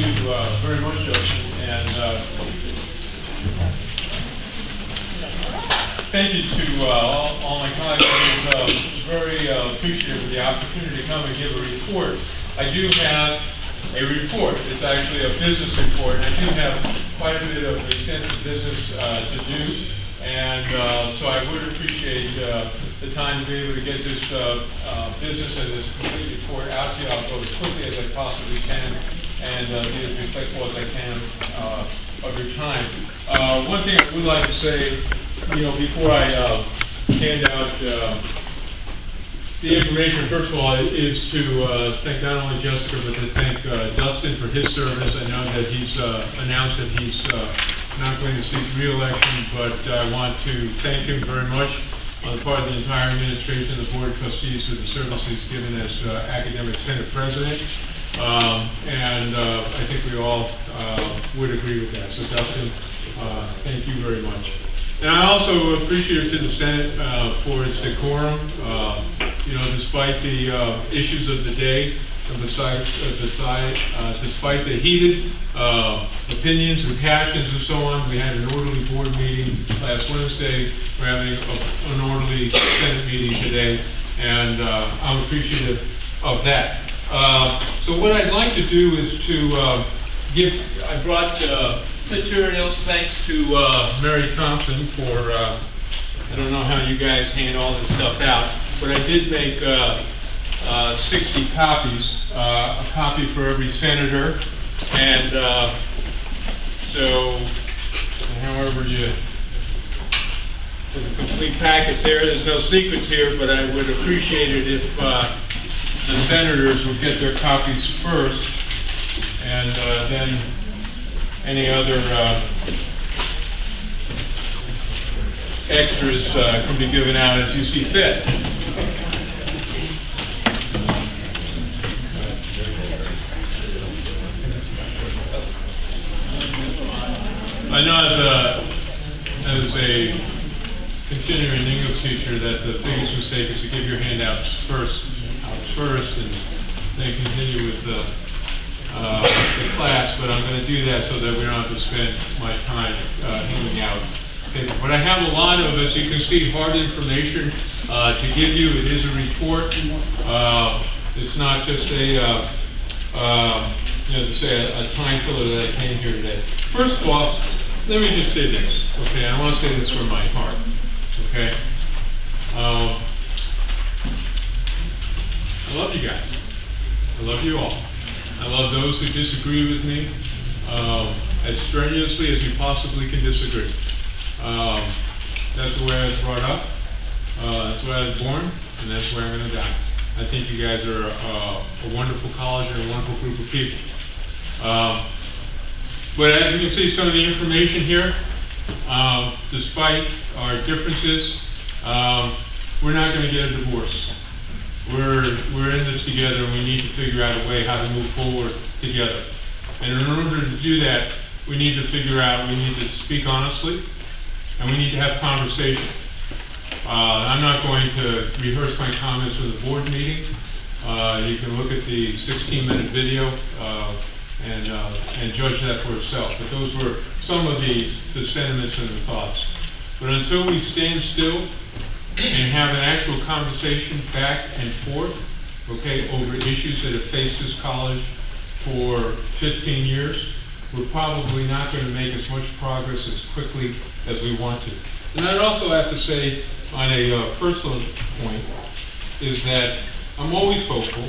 you very much, Justin, and thank you to all my colleagues. I was very appreciative of the opportunity to come and give a report. I do have a report. It's actually a business report, and I do have quite a bit of extensive business to do, and so I would appreciate the time to be able to get this business and this complete report out to you. I'll go as quickly as I possibly can and be as respectful as I can of your time. One thing I would like to say, before I hand out the information, first of all, is to thank not only Jessica, but to thank Dustin for his service. I know that he's announced that he's not going to seek re-election, but I want to thank him very much on the part of the entire administration, the Board of Trustees, for the service he's given as Academic Senate President. And I think we all would agree with that. So, Dustin, thank you very much. And I also appreciate to the Senate for its decorum. Despite the issues of the day, despite the heated opinions and passions and so on, we had an orderly board meeting last Wednesday. We're having an orderly Senate meeting today, and I'm appreciative of that. So what I'd like to do is to I brought materials, thanks to Mary Thompson for, I don't know how you guys hand all this stuff out, but I did make 60 copies, a copy for every senator, and so however you, for the complete packet there's no secrets here, but I would appreciate it if the senators would get their copies first, and then any other extras can be given out as you see fit. I know as a continuing English teacher that the biggest mistake is to give your handouts first, and then continue with the class, but I'm going to do that so that we don't have to spend my time handing out paper. But I have a lot of, as you can see, hard information to give you. It is a report. It's not just a time filler that I came here today. First of all, let me just say this, okay? I want to say this from my heart, okay? I love you guys. I love you all. I love those who disagree with me as strenuously as you possibly can disagree. That's the way I was brought up. That's the way I was born, and that's the way I'm going to die. I think you guys are a wonderful college and a wonderful group of people. But as you can see, some of the information here, despite our differences, we're not going to get a divorce. We're in this together, and we need to figure out a way how to move forward together. And in order to do that, we need to figure out, we need to speak honestly, and we need to have conversation. I'm not going to rehearse my comments for the board meeting. You can look at the 16-minute video and judge that for yourself. But those were some of the sentiments and the thoughts. But until we stand still and have an actual conversation back and forth, okay, over issues that have faced this college for 15 years, we're probably not going to make as much progress as quickly as we want to. And I'd also have to say, on a personal point, is that I'm always hopeful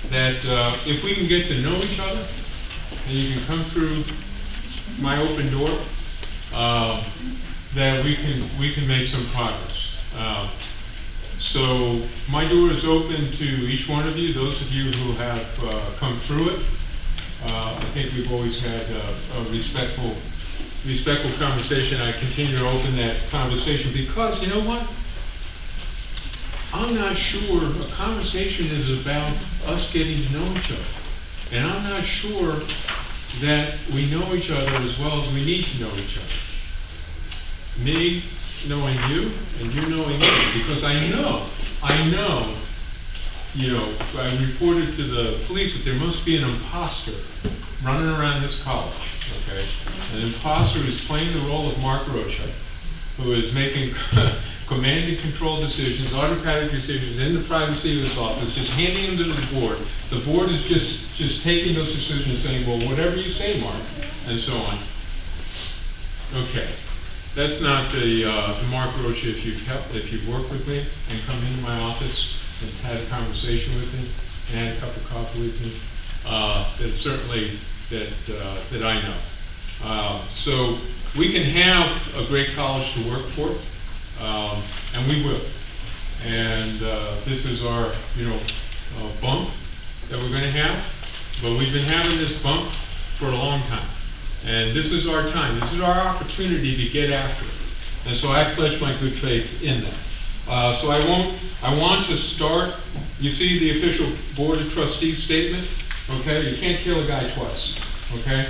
that if we can get to know each other, and you can come through my open door, that we can make some progress. So my door is open to each one of you, those of you who have come through it. I think we've always had a respectful conversation. I continue to open that conversation because, you know what? I'm not sure a conversation is about us getting to know each other. And I'm not sure that we know each other as well as we need to know each other. Me knowing you and you knowing me, because I know I reported to the police that there must be an imposter running around this college, okay? An imposter is playing the role of Mark Rocha, who is making command and control decisions, autocratic decisions in the privacy of his office, just handing them to the board. The board is just taking those decisions, saying, well, whatever you say, Mark, and so on. Okay. That's not the Mark Rocha if you've worked with me and come into my office and had a conversation with me and had a cup of coffee with me. That's certainly that I know. So we can have a great college to work for, and we will. And this is our bump that we're going to have, but we've been having this bump for a long time. And this is our time. This is our opportunity to get after it. And so I pledge my good faith in that. So I want to start. You see the official Board of Trustees statement. Okay, you can't kill a guy twice. Okay,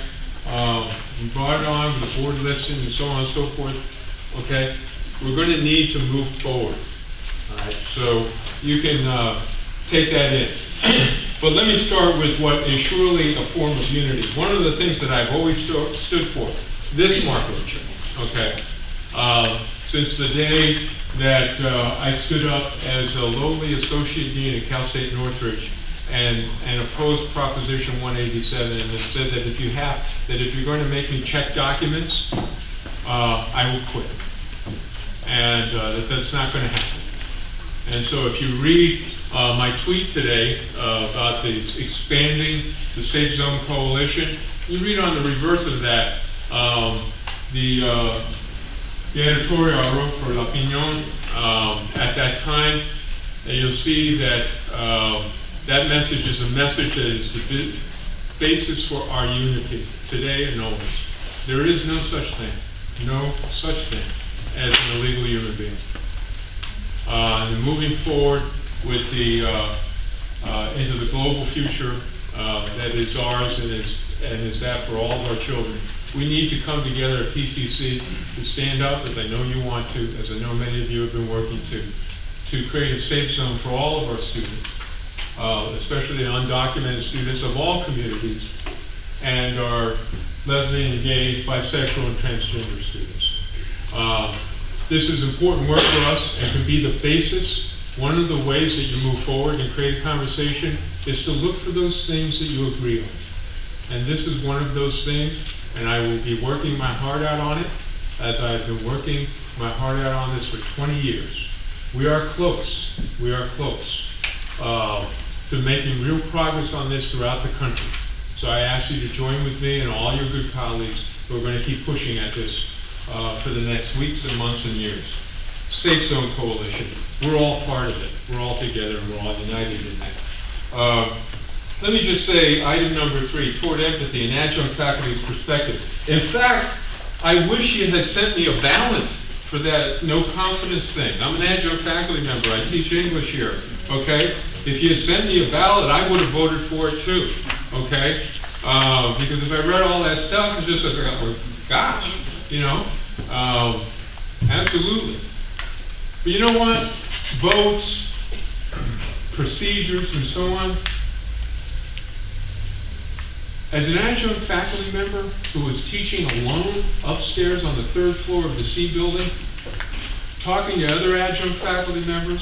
we brought it on. The board listened, and so on and so forth. Okay, we're going to need to move forward. All right, so you can take that in. But let me start with what is surely a form of unity. One of the things that I've always stood for, this Mark Rocha, okay, since the day that I stood up as a lowly associate dean at Cal State Northridge and opposed Proposition 187, and it said that if you're going to make me check documents, I will quit, and that's not going to happen. And so if you read my tweet today about expanding the Safe Zone Coalition, you read on the reverse of that the editorial I wrote for L'Opinion at that time, and you'll see that that message is a message that is the basis for our unity today and always. There is no such thing as an illegal human being. And moving forward with into the global future that is ours and is that for all of our children, we need to come together at PCC to stand up, as I know you want to, as I know many of you have been working to create a safe zone for all of our students, especially the undocumented students of all communities, and our lesbian, gay, bisexual, and transgender students. This is important work for us and can be the basis. One of the ways that you move forward and create a conversation is to look for those things that you agree on. And this is one of those things, and I will be working my heart out on it, as I've been working my heart out on this for 20 years. We are close to making real progress on this throughout the country. So I ask you to join with me and all your good colleagues who are going to keep pushing at this for the next weeks and months and years. Safe Zone Coalition, we're all part of it. We're all together and we're all united in that. Let me just say, item number 3, toward empathy and adjunct faculty's perspective. In fact, I wish you had sent me a ballot for that no confidence thing. I'm an adjunct faculty member. I teach English here, okay? If you had sent me a ballot, I would have voted for it too, okay? Because if I read all that stuff, it's just like, oh, gosh, absolutely. But you know what? Votes, procedures, and so on. As an adjunct faculty member who was teaching alone upstairs on the 3rd floor of the C building, talking to other adjunct faculty members,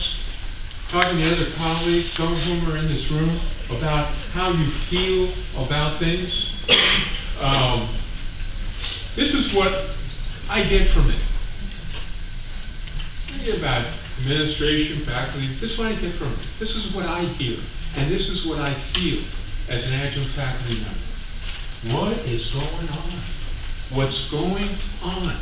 talking to other colleagues, some of whom are in this room, about how you feel about things, this is what I get from it. I get about administration, faculty, this is what I get from it. This is what I hear, and this is what I feel as an adjunct faculty member. What is going on? What's going on?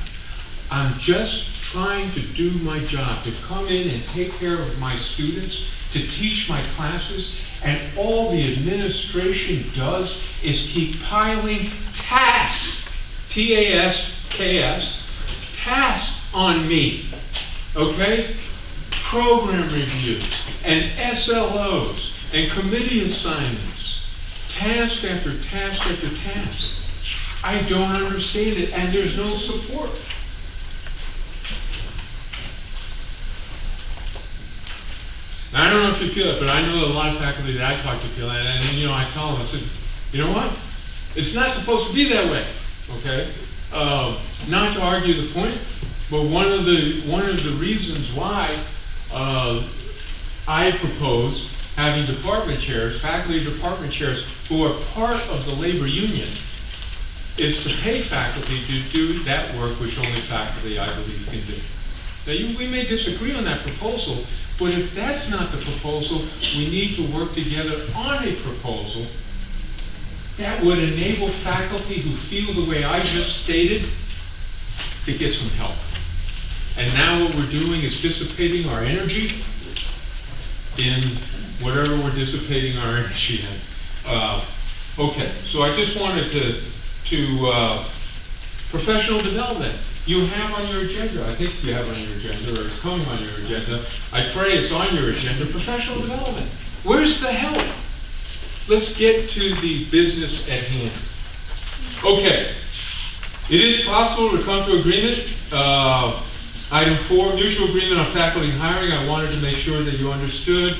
I'm just trying to do my job, to come in and take care of my students, to teach my classes, and all the administration does is keep piling tasks, T-A-S-K-S, tasks on me, okay? Program reviews, and SLOs, and committee assignments. Task after task after task. I don't understand it, and there's no support. Now, I don't know know if you feel it, but I know that a lot of faculty that I talk to feel that, and you know, I tell them, I said, you know what? It's not supposed to be that way, okay? Not to argue the point, but one of the reasons why I propose having department chairs, faculty department chairs, who are part of the labor union, is to pay faculty to do that work which only faculty, I believe, can do. Now, we may disagree on that proposal, but if that's not the proposal, we need to work together on a proposal that would enable faculty who feel the way I just stated to get some help. And now what we're doing is dissipating our energy in whatever we're dissipating our energy in. Okay, so I just wanted to professional development. You have on your agenda, I think you have on your agenda, or it's coming on your agenda. I pray it's on your agenda, professional development. Where's the help? Let's get to the business at hand. Okay, it is possible to come to agreement. Item 4, mutual agreement on faculty hiring. I wanted to make sure that you understood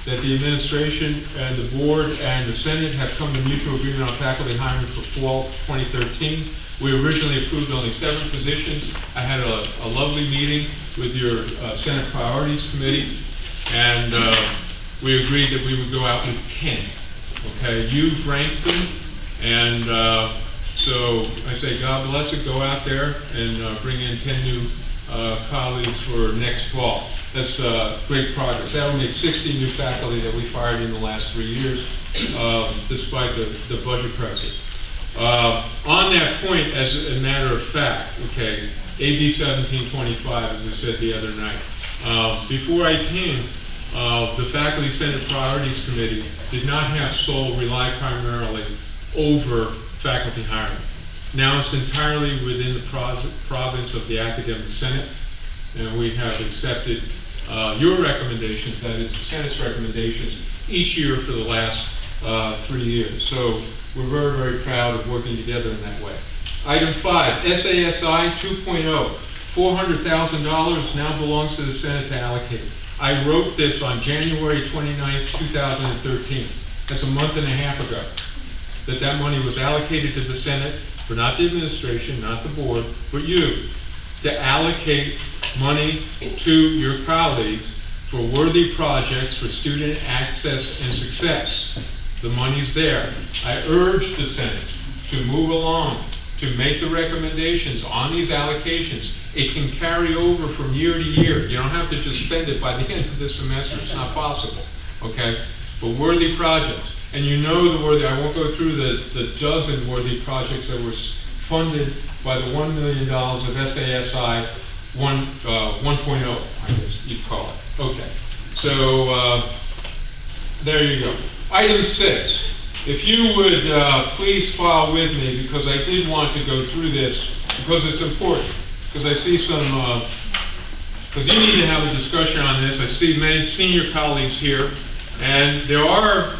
that the administration and the board and the Senate have come to mutual agreement on faculty hiring for fall 2013. We originally approved only 7 positions. I had a lovely meeting with your Senate Priorities Committee, and we agreed that we would go out with 10. Okay, you've ranked them, and so I say God bless it. Go out there and bring in 10 new colleagues for next fall. That's great progress. That will make 60 new faculty that we fired in the last 3 years, despite the budget crisis. On that point, as a matter of fact, okay, AB 1725, as I said the other night, before I came, the Faculty Senate Priorities Committee did not have sole rely primarily over faculty hiring. Now it's entirely within the province of the Academic Senate, and we have accepted your recommendations, that is the Senate's recommendations, each year for the last 3 years. So we're very, very proud of working together in that way. Item 5, SASI 2.0, $400,000 now belongs to the Senate to allocate. I wrote this on January 29th, 2013. That's a month and a half ago, that money was allocated to the Senate, for not the administration, not the board, but you, to allocate money to your colleagues for worthy projects for student access and success. The money's there. I urge the Senate to move along, to make the recommendations on these allocations. It can carry over from year to year. You don't have to just spend it by the end of the semester. It's not possible, okay? But worthy projects. And you know the worthy, I won't go through the dozen worthy projects that were funded by the $1 million of SASI 1.0, I guess you'd call it. Okay, so there you go. Item 6, if you would please file with me, because I did want to go through this, because it's important, because I see some, because you need to have a discussion on this. I see many senior colleagues here. And there are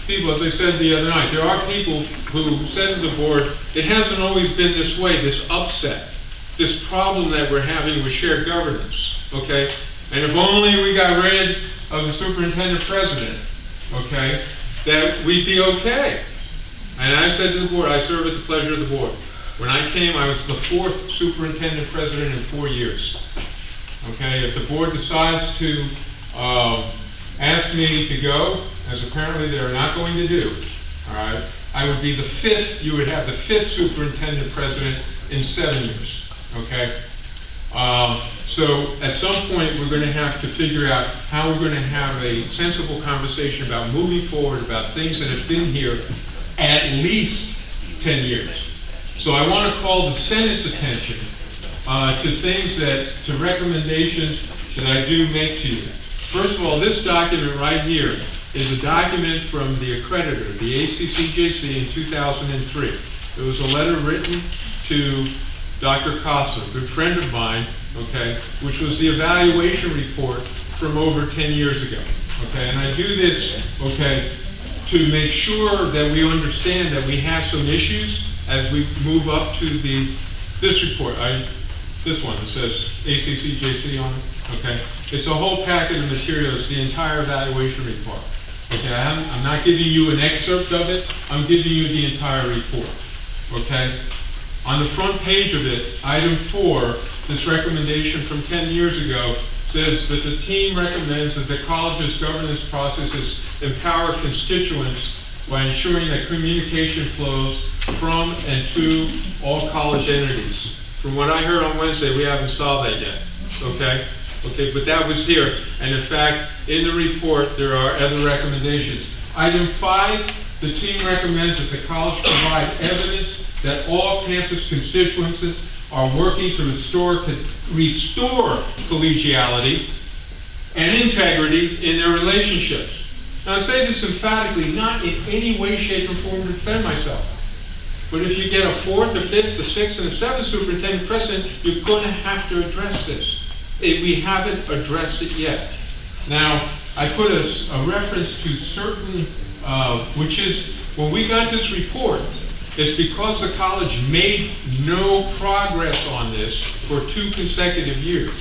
people, as I said the other night, there are people who said to the board, it hasn't always been this way, this upset, this problem that we're having with shared governance, okay? And if only we got rid of the superintendent president, okay, that we'd be okay. And I said to the board, I serve at the pleasure of the board. When I came, I was the 4th superintendent president in 4 years, okay? If the board decides to asked me to go, as apparently they're not going to do, all right, I would be the 5th, you would have the 5th superintendent president in 7 years, okay? So at some point we're going to have to figure out how we're going to have a sensible conversation about moving forward, about things that have been here at least 10 years. So I want to call the Senate's attention to things to recommendations that I do make to you. First of all, this document right here is a document from the accreditor, the ACCJC, in 2003. It was a letter written to Dr. Costa, a good friend of mine, okay, which was the evaluation report from over 10 years ago, okay? And I do this, okay, to make sure that we understand that we have some issues as we move up to this report. this one that says ACCJC on it, okay? It's a whole packet of materials, the entire evaluation report. Okay, I'm not giving you an excerpt of it, I'm giving you the entire report, okay? On the front page of it, item 4, this recommendation from 10 years ago says that the team recommends that the college's governance processes empower constituents by ensuring that communication flows from and to all college entities. From what I heard on Wednesday, we haven't solved that yet, okay? Okay, but that was here, and in fact, in the report, there are other recommendations. Item 5, the team recommends that the college provide evidence that all campus constituents are working to restore collegiality and integrity in their relationships. Now, I say this emphatically, not in any way, shape, or form to defend myself. But if you get a 4th, a 5th, a 6th, and a 7th superintendent president, you're going to have to address this. We haven't addressed it yet. Now, I put a reference to certain, which is, when we got this report, it's because the college made no progress on this for 2 consecutive years,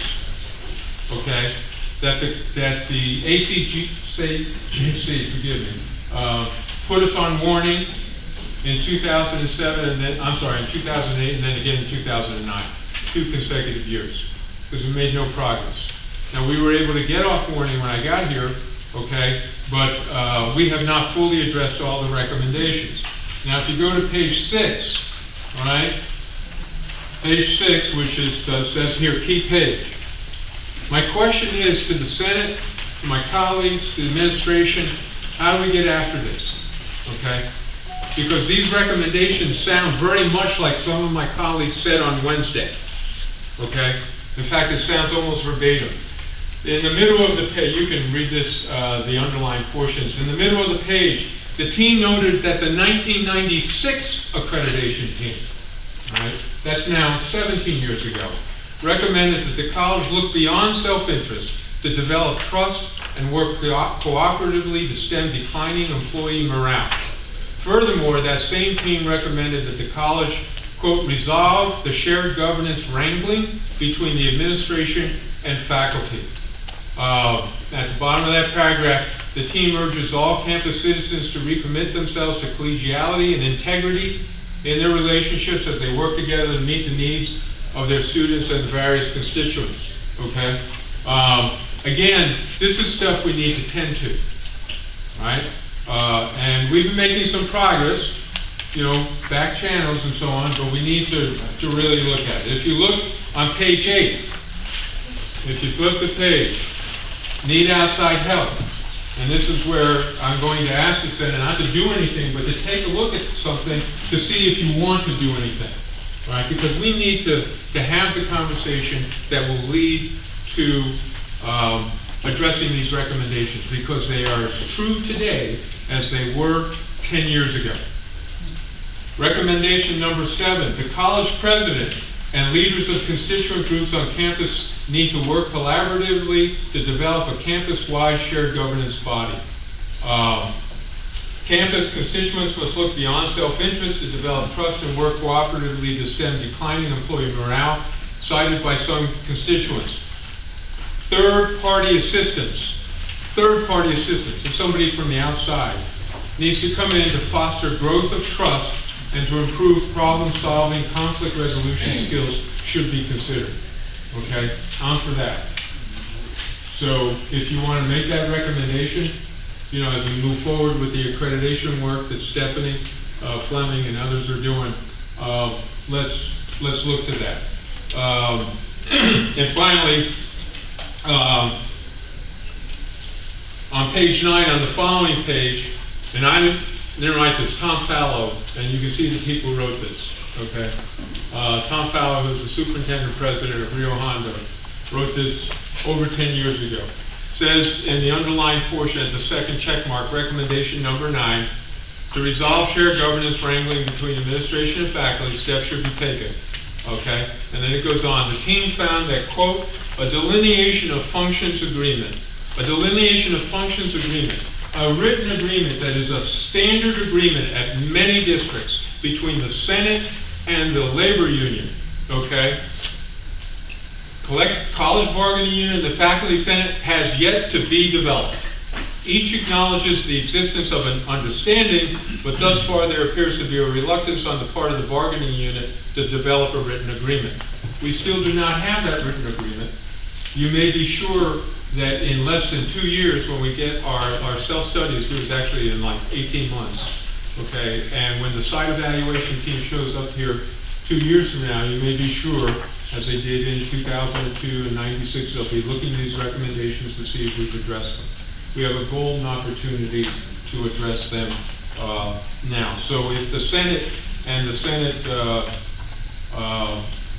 okay, that the ACGC, forgive me, put us on warning in 2007, and then, I'm sorry, in 2008, and then again in 2009, 2 consecutive years, because we made no progress. Now, we were able to get off warning when I got here, okay, but we have not fully addressed all the recommendations. Now, if you go to page 6, all right, page 6, which is, says here, key page. My question is to the Senate, to my colleagues, to the administration, how do we get after this, okay? Because these recommendations sound very much like some of my colleagues said on Wednesday, okay? In fact, it sounds almost verbatim. In the middle of the page, you can read this, the underlined portions. In the middle of the page, the team noted that the 1996 accreditation team, right, that's now 17 years ago, recommended that the college look beyond self-interest to develop trust and work cooperatively to stem declining employee morale. Furthermore, that same team recommended that the college, quote, resolve the shared governance wrangling between the administration and faculty. At the bottom of that paragraph, the team urges all campus citizens to recommit themselves to collegiality and integrity in their relationships as they work together to meet the needs of their students and the various constituents. Okay? Again, this is stuff we need to tend to, right? And we've been making some progress, you know, back channels and so on, but we need to really look at it. If you look on page 8, if you flip the page, need outside help. And this is where I'm going to ask the Senate not to do anything, but to take a look at something to see if you want to do anything, right? Because we need to have the conversation that will lead to addressing these recommendations, because they are as true today as they were 10 years ago. Recommendation number 7, the college president and leaders of constituent groups on campus need to work collaboratively to develop a campus-wide shared governance body. Campus constituents must look beyond self-interest to develop trust and work cooperatively to stem declining employee morale, cited by some constituents. Third-party assistance. Third-party assistance, if somebody from the outside needs to come in to foster growth of trust and to improve problem-solving, conflict resolution skills should be considered. Okay? I'm for that. So, if you want to make that recommendation, you know, as we move forward with the accreditation work that Stephanie Fleming and others are doing, let's look to that. And finally, on page 9, on the following page, and I didn't write this, Tom Fallow, and you can see the people who wrote this, okay? Tom Fallow, who's the superintendent president of Rio Hondo, wrote this over 10 years ago. Says in the underlined portion at the second check mark, recommendation number 9, to resolve shared governance wrangling between administration and faculty, steps should be taken. Okay? And then it goes on. The team found that, quote, a delineation of functions agreement, a written agreement that is a standard agreement at many districts between the Senate and the labor union, okay, college bargaining unit and the faculty senate has yet to be developed. Each acknowledges the existence of an understanding, but thus far there appears to be a reluctance on the part of the bargaining unit to develop a written agreement. We still do not have that written agreement. You may be sure that in less than 2 years, when we get our self-studies due, is actually in like 18 months, okay? And when the site evaluation team shows up here 2 years from now, you may be sure, as they did in 2002 and 96, they'll be looking at these recommendations to see if we've addressed them. We have a golden opportunity to address them now. So if the Senate and the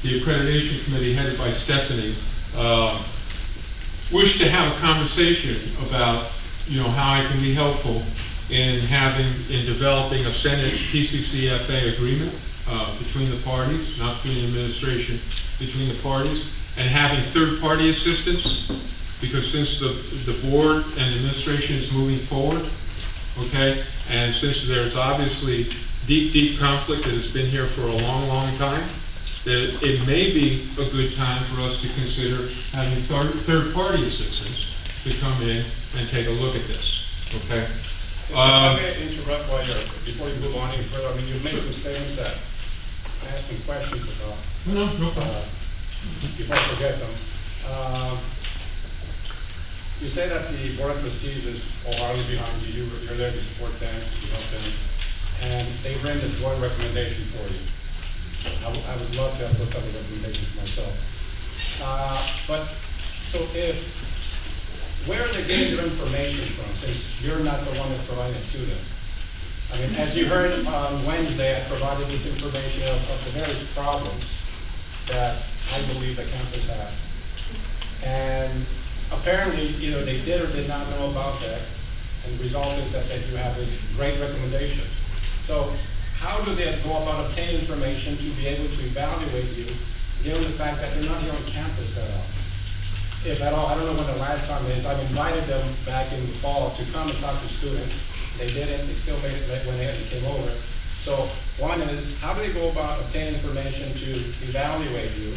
accreditation committee headed by Stephanie wish to have a conversation about, how I can be helpful in developing a Senate PCCFA agreement between the parties, not between the administration, between the parties, and having third-party assistance, because since the board and the administration is moving forward, okay, and since there's obviously deep conflict that has been here for a long time, that it may be a good time for us to consider having third-party assistance to come in and take a look at this, okay? If I may interrupt before you move on any further. I mean, you've made some statements that I have some questions about. No problem. Before I forget them. You say that the Board of Trustees is wholeheartedly behind you. You're there to support them, to help them, and they've written this one recommendation for you. I would love to have those type of recommendations myself. Where are they getting their information from, since you're not the one that's providing it to them? I mean, as you heard on Wednesday, I provided this information of the various problems that I believe the campus has. And apparently, either they did or did not know about that, and the result is that they do have this great recommendation. So how do they go about obtaining information to be able to evaluate you, given the fact that they're not here on campus at all? If at all, I don't know when the last time is. I've invited them back in the fall to come and talk to students. They didn't. They still made it late when they came over. So one is, how do they go about obtaining information to evaluate you?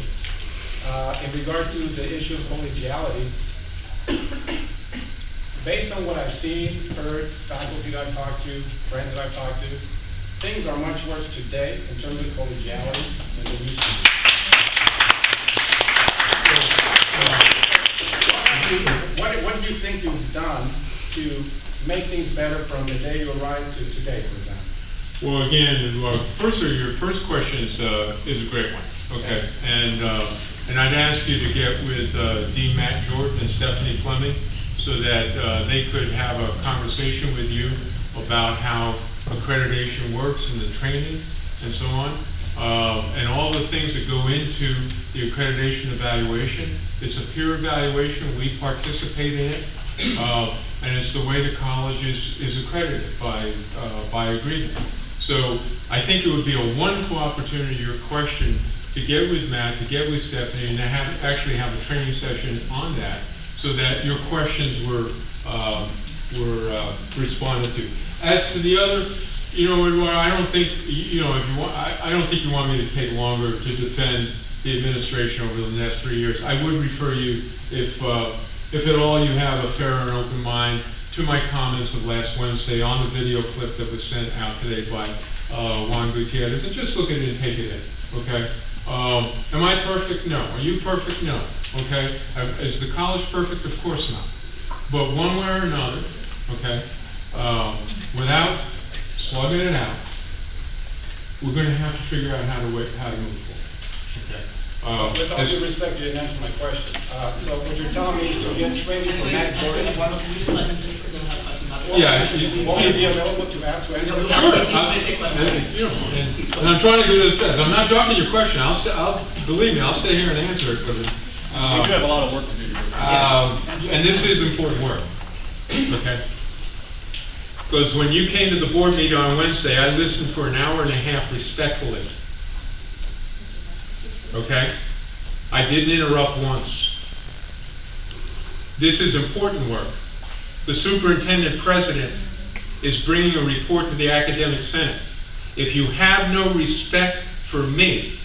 In regard to the issue of collegiality, based on what I've seen, heard, faculty that I've talked to, friends that I've talked to, things are much worse today in terms of collegiality than they used to be. What do you think you've done to make things better from the day you arrived to today, for example? Well, again, your first question is a great one. Okay, and I'd ask you to get with Dean Matt Jordan and Stephanie Fleming so that they could have a conversation with you about how accreditation works and the training and so on, and all the things that go into the accreditation evaluation. It's a peer evaluation. We participate in it, and it's the way the college is accredited by agreement. So I think it would be a wonderful opportunity, your question, to get with Matt, to get with Stephanie, and to actually have a training session on that, so that your questions were responded to. As to the other, I don't think I don't think you want me to take longer to defend the administration over the next 3 years. I would refer you, if at all you have a fair and open mind, to my comments of last Wednesday on the video clip that was sent out today by Juan Gutierrez, and just look at it and take it in, okay? Am I perfect? No. Are you perfect? No. Okay? Is the college perfect? Of course not. But one way or another, okay, without slugging it out, we're going to have to figure out how to move forward. Okay? With all due respect, you didn't answer my question. So what you're telling me is to get training from Matt Jordan. Yeah, will you be available to answer? Sure. And I'm trying to do this best. I'm not ducking your question. Believe me, I'll stay here and answer it. But you do have a lot of work to do. And this is important work. Okay. Because when you came to the board meeting on Wednesday, I listened for an hour and a half respectfully. Okay? I didn't interrupt once. This is important work. The superintendent president is bringing a report to the academic senate. If you have no respect for me,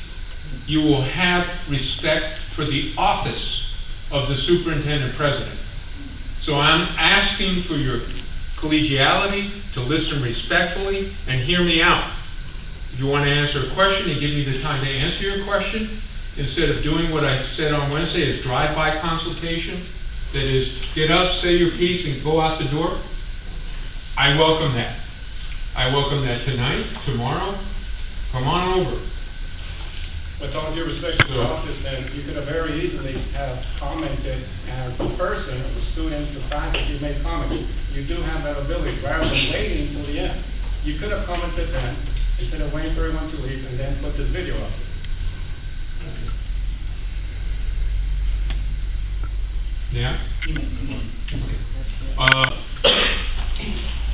you will have respect for the office of the superintendent president. So I'm asking for your collegiality, to listen respectfully, and hear me out. If you want to answer a question and give me the time to answer your question, instead of doing what I said on Wednesday, is drive-by consultation, that is, get up, say your piece, and go out the door, I welcome that. I welcome that tonight, tomorrow. Come on over. With all due respect to the office, then you could have very easily have commented as the person, or the students, the faculty made comments. You do have that ability, rather than waiting until the end. You could have commented then, instead of waiting for everyone to leave, and then put this video up. Yeah?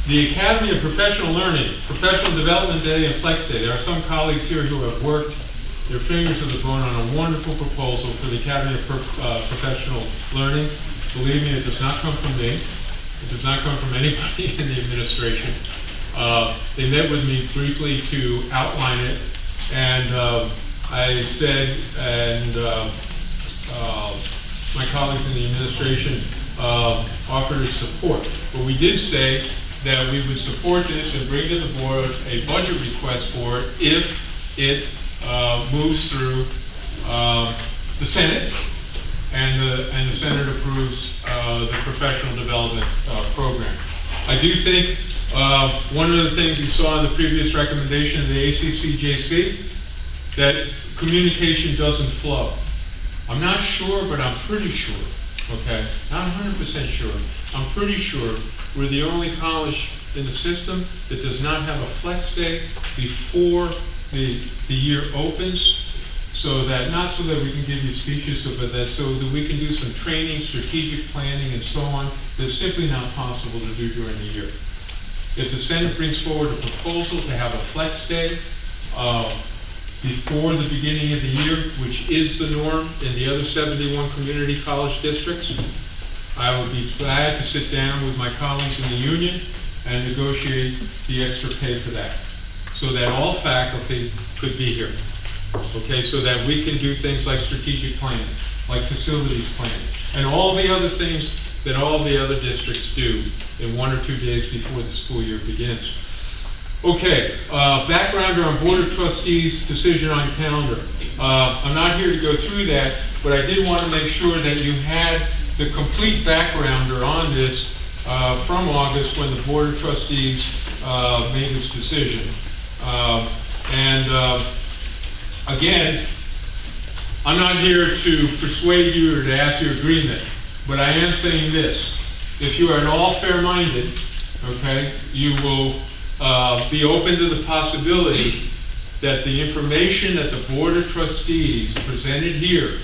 The Academy of Professional Learning, Professional Development Day and Flex Day. There are some colleagues here who have worked their fingers to the bone on a wonderful proposal for the Academy of Professional Learning. Believe me, it does not come from me. It does not come from anybody in the administration. They met with me briefly to outline it, and I said, and my colleagues in the administration offered its support. But we did say that we would support this and bring to the board a budget request for it if it moves through the Senate and the Senate approves the professional development program. I do think one of the things you saw in the previous recommendation of the ACCJC, that communication doesn't flow. I'm not sure, but I'm pretty sure, okay? Not 100% sure. I'm pretty sure we're the only college in the system that does not have a flex day before the year opens, so that, not so that we can give you speeches, but that so that we can do some training, strategic planning, and so on. That's simply not possible to do during the year. If the Senate brings forward a proposal to have a flex day before the beginning of the year, which is the norm in the other 71 community college districts, I would be glad to sit down with my colleagues in the union and negotiate the extra pay for that, so that all faculty could be here. Okay, so that we can do things like strategic planning, like facilities planning, and all the other things that all the other districts do in 1 or 2 days before the school year begins. Okay, backgrounder on Board of Trustees' decision on your calendar. I'm not here to go through that, but I did want to make sure that you had the complete backgrounder on this from August when the Board of Trustees made its decision. Again, I'm not here to persuade you or to ask your agreement, but I am saying this. If you are at all fair-minded, okay, you will be open to the possibility that the information that the Board of Trustees presented here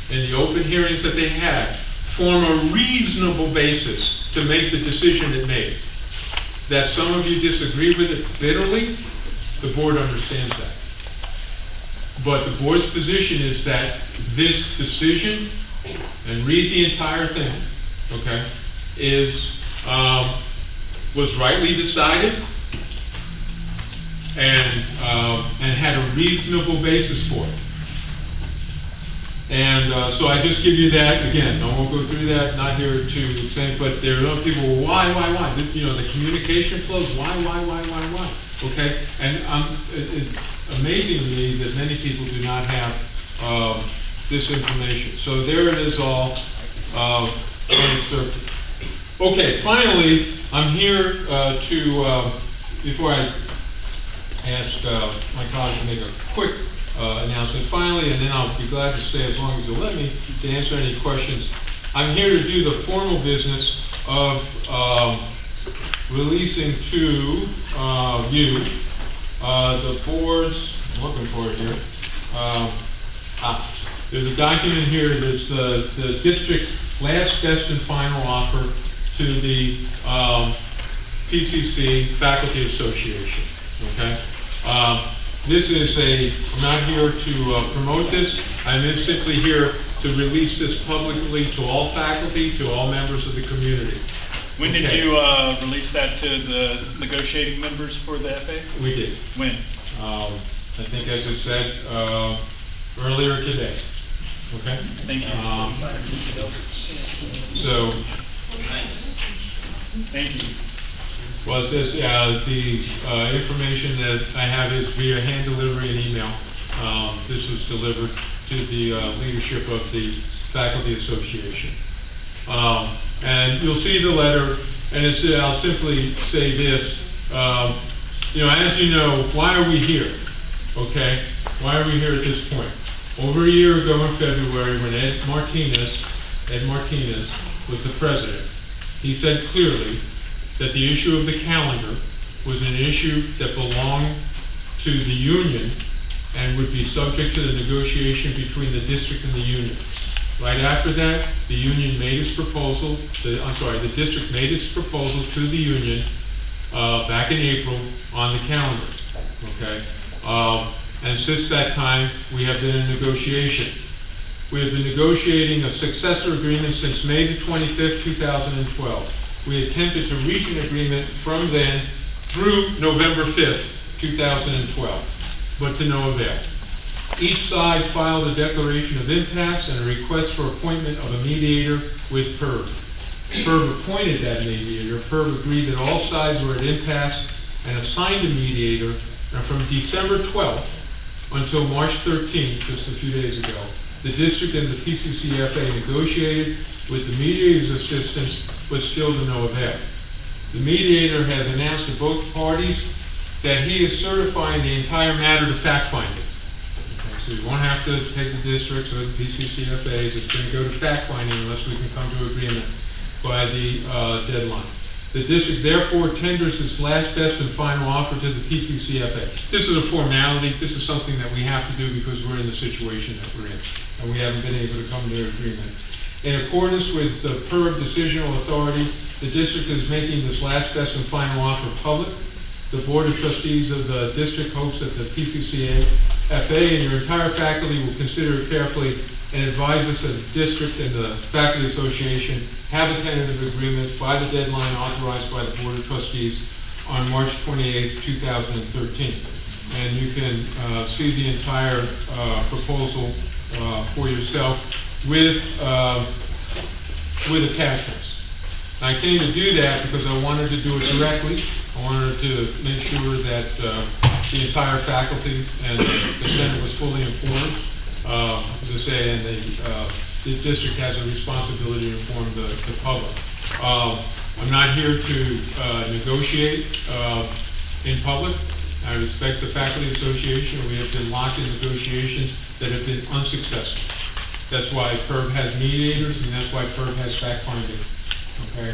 in the open hearings that they had form a reasonable basis to make the decision it made. That some of you disagree with it bitterly, the board understands that. But the board's position is that this decision, and read the entire thing, okay, was rightly decided and had a reasonable basis for it. And so I just give you that again. I won't go through that. Not here to say, but there are other people. Why? This, the communication flows. Why? Okay. And it's amazing to me that many people do not have this information. So there it is, all uncertain. Okay. Finally, I'm here before I ask my colleagues to make a quick announcement. Finally, and then I'll be glad to stay as long as you'll let me to answer any questions. I'm here to do the formal business of releasing to you the board's, I'm looking for it here. There's a document here that's the district's last, best, and final offer to the PCC Faculty Association. Okay. I'm not here to promote this. I'm simply here to release this publicly to all faculty, to all members of the community. When did you release that to the negotiating members for the FA? We did. When? I think, as it said, earlier today. Okay? Thank you. So, Thank you. well, it says the information that I have is via hand delivery and email. This was delivered to the leadership of the Faculty Association. And you'll see the letter, and I'll simply say this. As you know, why are we here? Okay? Why are we here at this point? Over a year ago in February, when Ed Martinez was the president, he said clearly that the issue of the calendar was an issue that belonged to the union and would be subject to the negotiation between the district and the union. Right after that, the union made its proposal, the district made its proposal to the union back in April on the calendar. Okay? And since that time, we have been in negotiation. We have been negotiating a successor agreement since May the 25th, 2012. We attempted to reach an agreement from then through November 5th, 2012, but to no avail. Each side filed a declaration of impasse and a request for appointment of a mediator with PERB. PERB appointed that mediator. PERB agreed that all sides were at impasse and assigned a mediator. And from December 12th until March 13th, just a few days ago, the district and the PCCFA negotiated with the mediator's assistance, but still to no avail. The mediator has announced to both parties that he is certifying the entire matter to fact-finding. Okay, so you won't have to take the districts or the PCCFAs. It's going to go to fact-finding unless we can come to agreement by the deadline. The district therefore tenders its last, best, and final offer to the PCCFA. This is a formality. This is something that we have to do because we're in the situation that we're in, and we haven't been able to come to an agreement. In accordance with the PERB decisional authority, the district is making this last, best, and final offer public. The Board of Trustees of the district hopes that the PCCFA and your entire faculty will consider it carefully and advise us that the district and the Faculty Association have a tentative agreement by the deadline authorized by the Board of Trustees on March 28, 2013. And you can see the entire proposal for yourself with attachments. I came to do that because I wanted to do it directly. I wanted to make sure that the entire faculty and the Senate was fully informed. As I say, and the district has a responsibility to inform the public. I'm not here to negotiate in public. I respect the Faculty Association. We have been locked in negotiations that have been unsuccessful. That's why PERB has mediators, and that's why PERB has fact-finding. Okay?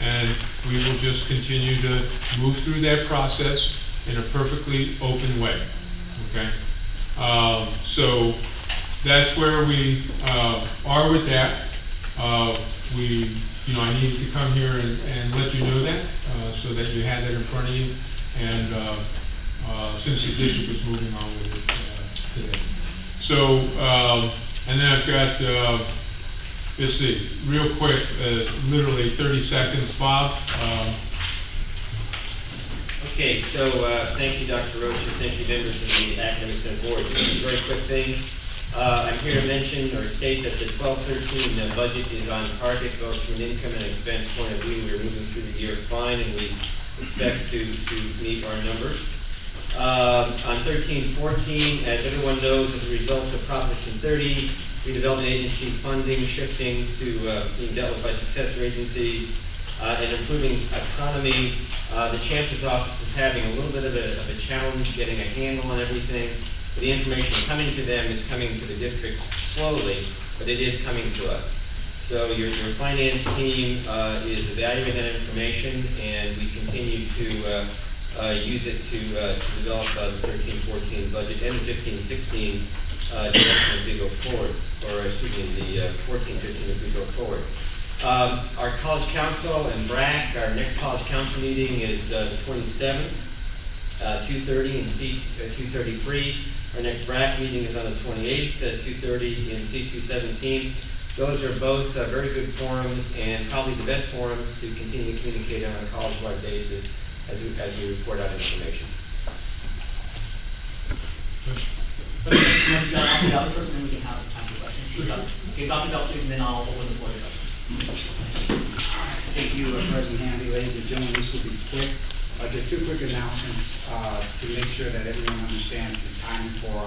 And we will just continue to move through that process in a perfectly open way. Okay? So that's where we are with that. I needed to come here and let you know that, so that you had that in front of you. And since the district was moving on with it today. So, and then I've got, let's see, real quick, literally 30 seconds, Bob. Okay, so thank you, Dr. Rocha. Thank you, members of the Academic Senate Board. Just a very quick thing. I'm here to mention or state that the 12-13 budget is on target, both from an income and expense point of view. We're moving through the year fine, and we expect to meet our numbers. On 13-14, as everyone knows, as a result of Proposition 30, redevelopment agency funding shifting to being dealt with by successor agencies and improving autonomy, the Chancellor's Office is having a little bit of a challenge getting a handle on everything. The information coming to them is coming to the districts slowly, but it is coming to us. So your finance team is evaluating that information, and we continue to use it to develop the 13-14 budget and the 15-16 direction as we go forward, or excuse me, the 14-15 as we go forward. Our College Council and BRAC, our next College Council meeting is the 27th, 2:30 in seat 233. Our next BRAC meeting is on the 28th at 2:30 in seat 217. Those are both very good forums and probably the best forums to continue to communicate on a college-wide basis as we report out information. Dr. Bell first, and then we can have time for questions. Okay, Dr. Bell, please, and then I'll open the floor to questions. Thank you, President Hamby. Ladies and gentlemen, this will be quick. Just two quick announcements to make sure that everyone understands the timing for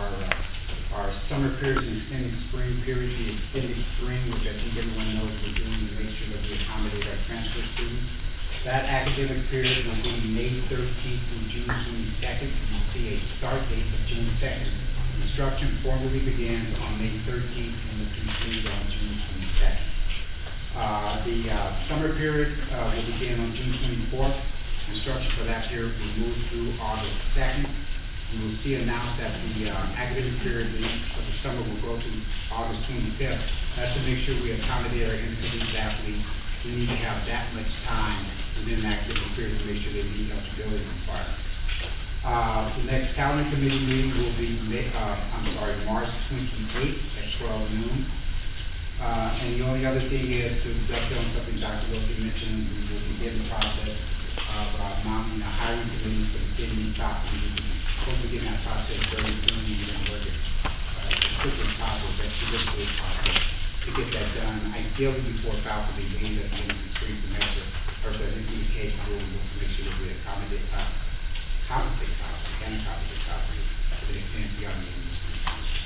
our summer periods and extended spring period. The extended spring, which I think everyone knows we're doing to make sure that we accommodate our transfer students. That academic period will be May 13th through June 22nd. You'll see a start date of June 2nd. Instruction formally begins on May 13th and will conclude on June 22nd. The summer period will begin on June 24th. Instruction for that period will move through August 2nd. You will see announced that the academic period of the summer will go to August 25th. That's to make sure we accommodate our intercollegiate athletes. We need to have that much time within the academic period to make sure they meet eligibility requirements. The next calendar committee meeting will be March 28th at 12 noon. And the only other thing is to dovetail on something Dr. Wilkie mentioned, we will begin the process of mounting a hiring committee for the Kidney faculty. We're hoping to begin that process very soon. We're going to work as quickly as possible, as significantly as possible to get that done, ideally before faculty leave at the end of the spring semester, or if there is any case, we'll make sure that we compensate faculty to the extent beyond the end of the spring semester.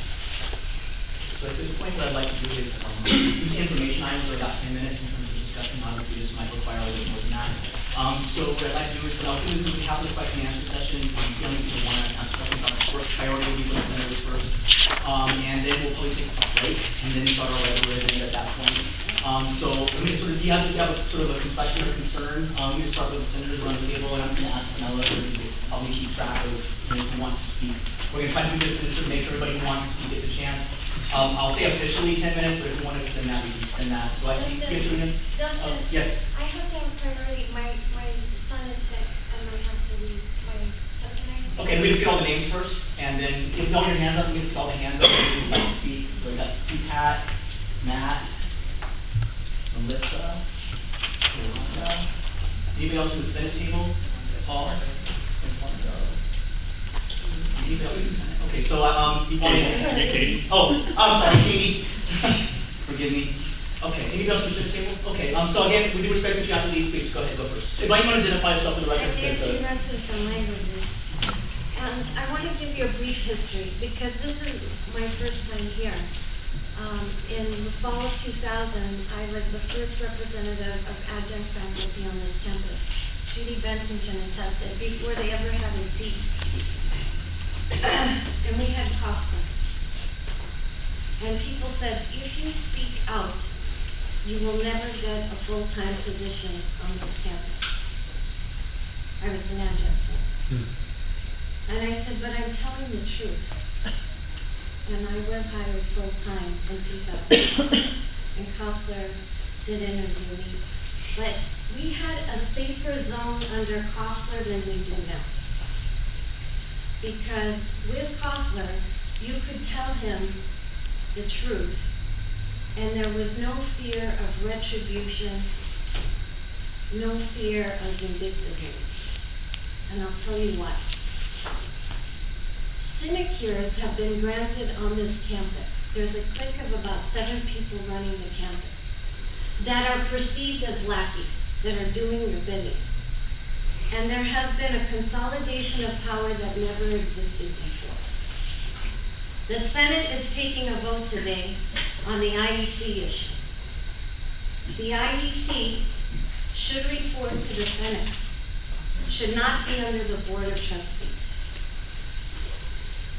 So at this point, what I'd like to do is use information items for about 10 minutes in terms of discussion. Obviously, this might require a little bit more than that. So what I'd like to do is, what I'll do is we have the question and answer session. See how many people want to ask questions. Our first priority will be for the senators first. And then we'll probably take a break, and then start our regular agenda at that point. So I mean, sort of, you have a sort of a question or concern. We just start with the senators around the table, and I'm just going to ask Pamela to probably keep track of senators who want to speak. We're going to try to do this to make sure everybody who wants to speak gets a chance. I'll say officially 10 minutes, but if you want to extend that, we can extend that. So I see you have 2 minutes. Yes. I have to have priority. My son is sick, and I have to leave. Okay, we just get all the names first, and then if you hold your hands up, we just all the hands up and you can speak. So we got Pat, Matt, Melissa, Yolanda. Anybody else from the Senate table? Paul? Anybody else from the Senate? Okay, so Katie. Oh, I'm sorry, Katie. Forgive me. Okay, anybody else from the Senate table? Okay, so again, with due respect, if you have to leave, please go ahead, go first. If you want to identify yourself for the record. I think you some languages. I want to give you a brief history, because this is my first time here. In the fall of 2000, I was the first representative of adjunct faculty on this campus. Judy Bensington attested before they ever had a seat. And we had COSPA. And people said, if you speak out, you will never get a full-time position on this campus. I was an adjunct. And I said, but I'm telling the truth. And I was hired full-time in 2000. And Kostler did interview me. But we had a safer zone under Kostler than we do now. Because with Kostler, you could tell him the truth. And there was no fear of retribution, no fear of vindictiveness. And I'll tell you what. Sinecures have been granted on this campus. There's a clique of about 7 people running the campus that are perceived as lackeys, that are doing your bidding. And there has been a consolidation of power that never existed before. The Senate is taking a vote today on the IEC issue. The IEC should report to the Senate, should not be under the Board of Trustees.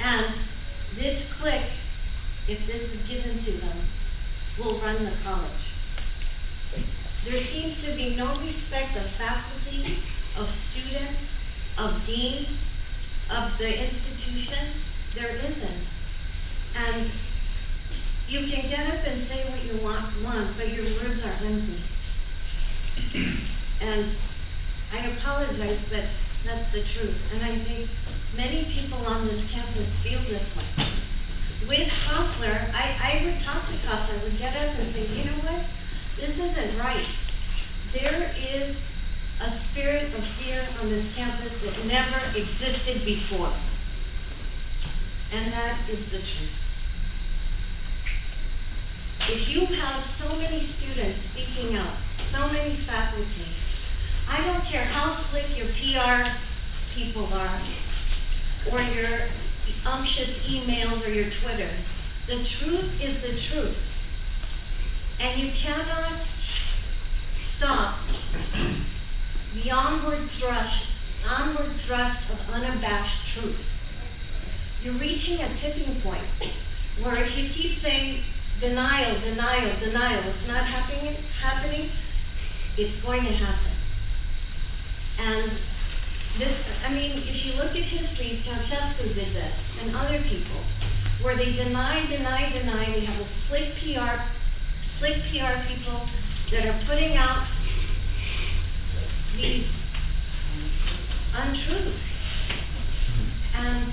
And this clique, if this is given to them, will run the college. There seems to be no respect of faculty, of students, of deans, of the institution. There isn't. And you can get up and say what you want, but your words are empty. And I apologize, but that's the truth. And I think many people on this campus feel this way. With Kostler, I would talk to Kostler, would get up and say, you know what? This isn't right. There is a spirit of fear on this campus that never existed before. and that is the truth. If you have so many students speaking out, so many faculty, I don't care how slick your PR people are, or your umptious emails or your Twitter, the truth is the truth. And you cannot stop the onward thrust of unabashed truth. You're reaching a tipping point where if you keep saying denial, denial, denial, it's not happening, it's going to happen. And this, I mean, if you look at history, Ceausescu did this, and other people, where they deny. We have a slick PR people that are putting out these untruths. And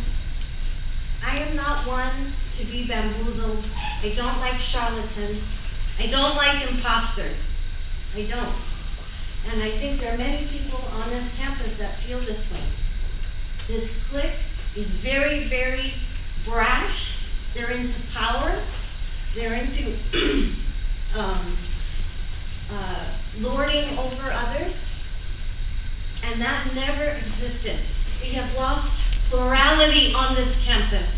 I am not one to be bamboozled. I don't like charlatans. I don't like imposters. I don't. And I think there are many people on this campus that feel this way. This clique is very, very brash. They're into power. They're into lording over others. And that never existed. We have lost plurality on this campus.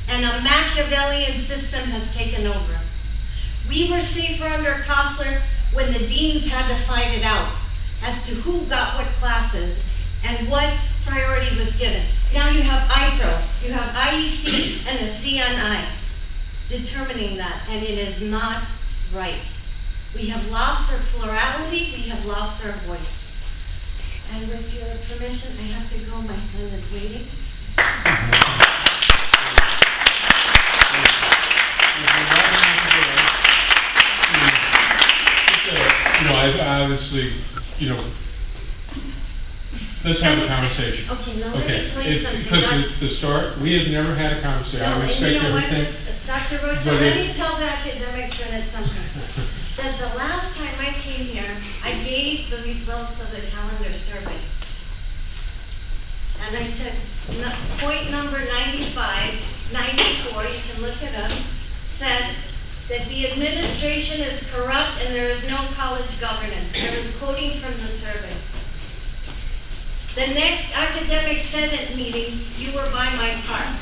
And a Machiavellian system has taken over. We were safer under Kostler when the deans had to fight it out as to who got what classes and what priority was given. Now you have IPRO, you have IEC, and the CNI determining that, and it is not right. We have lost our plurality, we have lost our voice. And with your permission, I have to go, my son is waiting. I obviously, let's have a conversation. Okay, now let me Okay, tell you something. because at the start, we have never had a conversation. I No, and respect you know what, everything. Dr. Rocha, but let it- me tell the academic senate something. That the last time I came here, I gave the results of the calendar survey. And I said, point number 95, 94, you can look it up, said that the administration is corrupt and there is no college governance. I was quoting from the survey. The next academic senate meeting, you were by my car.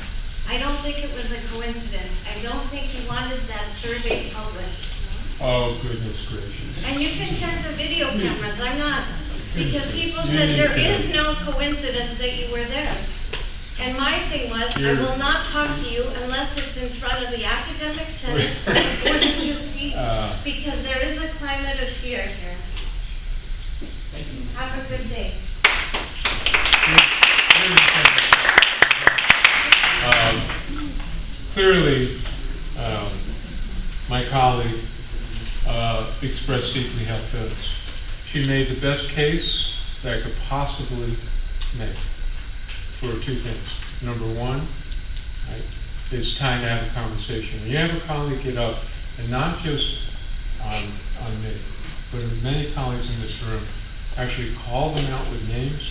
I don't think it was a coincidence. I don't think you wanted that survey published. Oh, goodness gracious. And you can check the video cameras, I'm not, because people said there is no coincidence that you were there. And my thing was, I will not talk to you unless it's in front of the academic senate or the people, because there is a climate of fear here. Thank you. Have a good day. Clearly, my colleague expressed deeply held feelings. She made the best case that I could possibly make for two things. Number one, right, it's time to have a conversation. When you have a colleague get up, and not just on me, but many colleagues in this room, actually call them out with names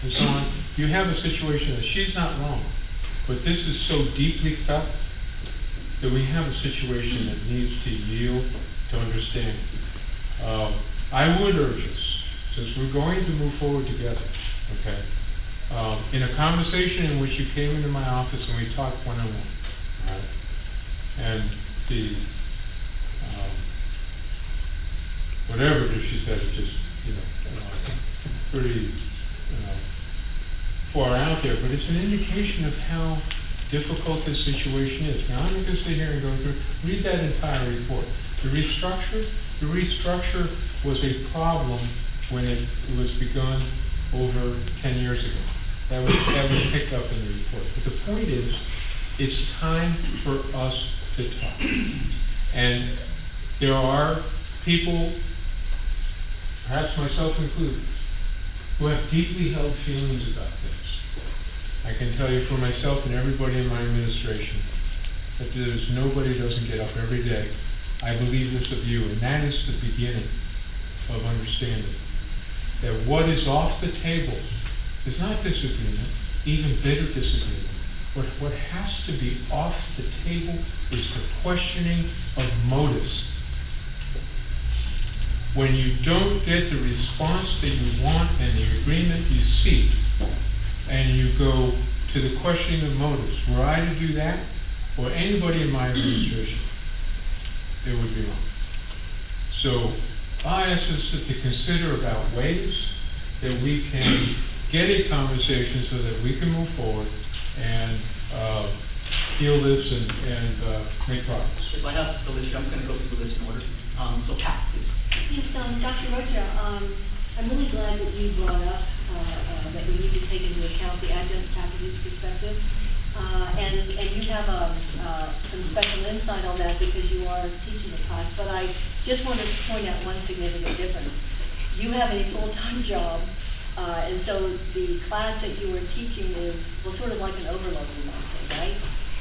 and so on, you have a situation that she's not wrong, but this is so deeply felt that we have a situation that needs to yield to understanding. I would urge us, since we're going to move forward together, okay, in a conversation in which you came into my office and we talked one-on-one, all right, and the whatever it is she said, it's just, pretty far out there, but it's an indication of how difficult this situation is. Now, I'm not going to sit here and go through, read that entire report. The restructure was a problem when it was begun over 10 years ago. That was picked up in the report. But the point is, it's time for us to talk. And there are people, perhaps myself included, who have deeply held feelings about this. I can tell you for myself and everybody in my administration that there's nobody who doesn't get up every day. I believe this of you, and that is the beginning of understanding that what is off the table is not disagreement, even bitter disagreement. What has to be off the table is the questioning of motives. When you don't get the response that you want and the agreement you seek, and you go to the questioning of motives, were I to do that, or anybody in my administration, it would be wrong. So I ask us to consider about ways that we can get a conversation so that we can move forward and heal this and make progress. So I have the list here. I'm just going to go through the list in order. So Pat, please. Yes, Dr. Rocha, I'm really glad that you brought up that we need to take into account the adjunct faculty's perspective. And you have some special insight on that because you are teaching the class. But I just want to point out one significant difference. You have a full-time job, and so the class that you are teaching is, well, sort of like an overload, you might say, right?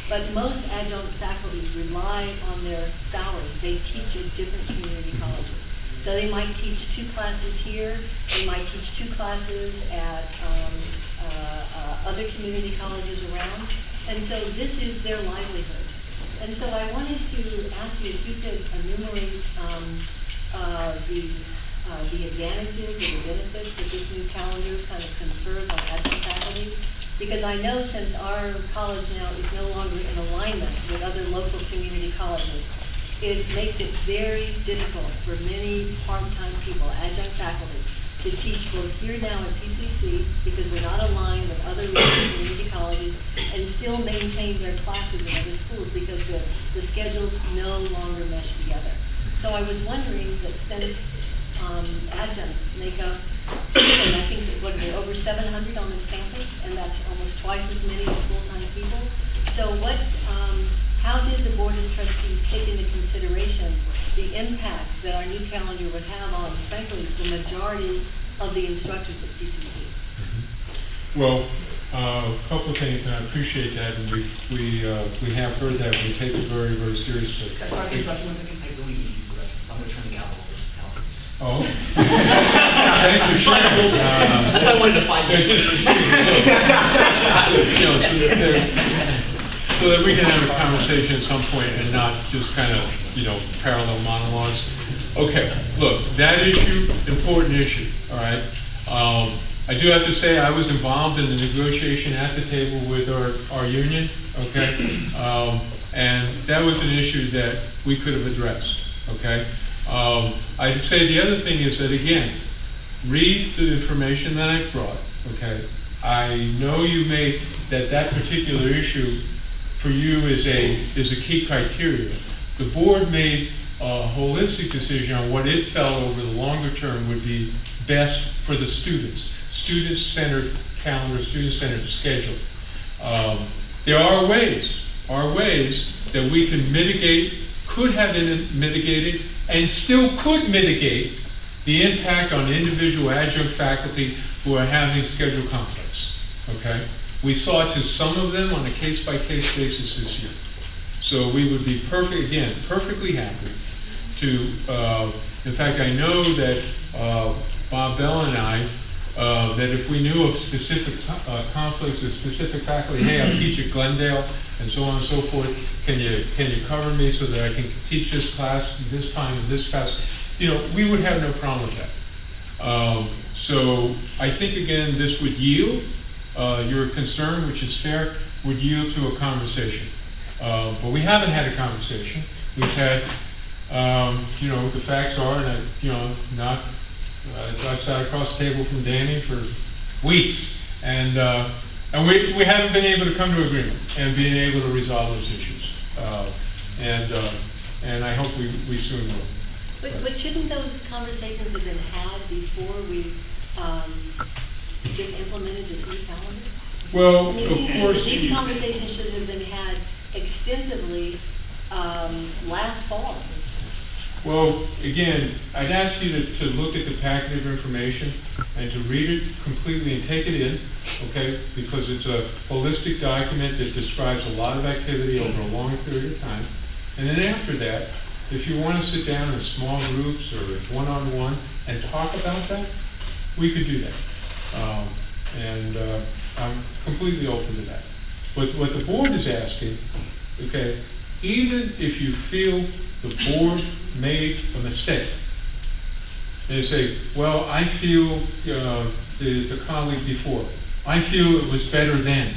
But most adjunct faculty rely on their salary. They teach at different community colleges. So they might teach 2 classes here, they might teach 2 classes at other community colleges around, and so this is their livelihood. And so I wanted to ask you if you could enumerate the advantages or the benefits that this new calendar kind of confers on adjunct faculty, because I know since our college now is no longer in alignment with other local community colleges, it makes it very difficult for many part-time people, adjunct faculty, to teach both here now at PCC, because we're not aligned with other local community colleges, and still maintain their classes in other schools because the schedules no longer mesh together. So I was wondering that since adjuncts make up, and I think that what are there, over 700 on this campus, and that's almost twice as many as full-time people. So how did the Board of Trustees take into consideration the impact that our new calendar would have on, frankly, the majority of the instructors at PCC? Mm-hmm. Well, a couple of things, and I appreciate that, and we have heard that, we take it very, very seriously. Sorry to interrupt you 1 second. I believe you need to correct, so I'm going to turn the gavel over to Alex. Oh. Thanks for sharing. That's why I wanted to find so that we can have a conversation at some point and not just kind of, parallel monologues. Okay, look, that issue, important issue, all right? I do have to say I was involved in the negotiation at the table with our union, okay? And that was an issue that we could have addressed, okay? I'd say the other thing is that, again, read the information that I brought, okay? I know you made that particular issue for you is a key criteria. The board made a holistic decision on what it felt over the longer term would be best for the students. Student-centered calendar, student-centered schedule. There are ways that we can mitigate, could have been mitigated, and still could mitigate the impact on individual adjunct faculty who are having schedule conflicts, okay? We saw to some of them on a case-by-case basis this year. So we would be perfectly happy to, in fact, I know that Bob Bell and I, that if we knew of specific conflicts with specific faculty, hey, I teach at Glendale, and so on and so forth, can you cover me so that I can teach this class this time and this class? We would have no problem with that. So I think, again, this would yield, your concern, which is fair, would yield to a conversation. But we haven't had a conversation. We've had, the facts are that, I've sat across the table from Danny for weeks, and we haven't been able to come to agreement and being able to resolve those issues. And I hope we soon will. But shouldn't those conversations have been had before we just implemented this new calendar? Well, I mean, of course. These conversations should have been had extensively last fall. Well, again, I'd ask you to look at the packet of information and to read it completely and take it in, okay? Because it's a holistic document that describes a lot of activity over a long period of time. And then after that, if you want to sit down in small groups or one-on-one and talk about that, we could do that. And I'm completely open to that. But what the board is asking, okay, even if you feel the board made a mistake, and you say, well, I feel, the colleague before, I feel it was better then,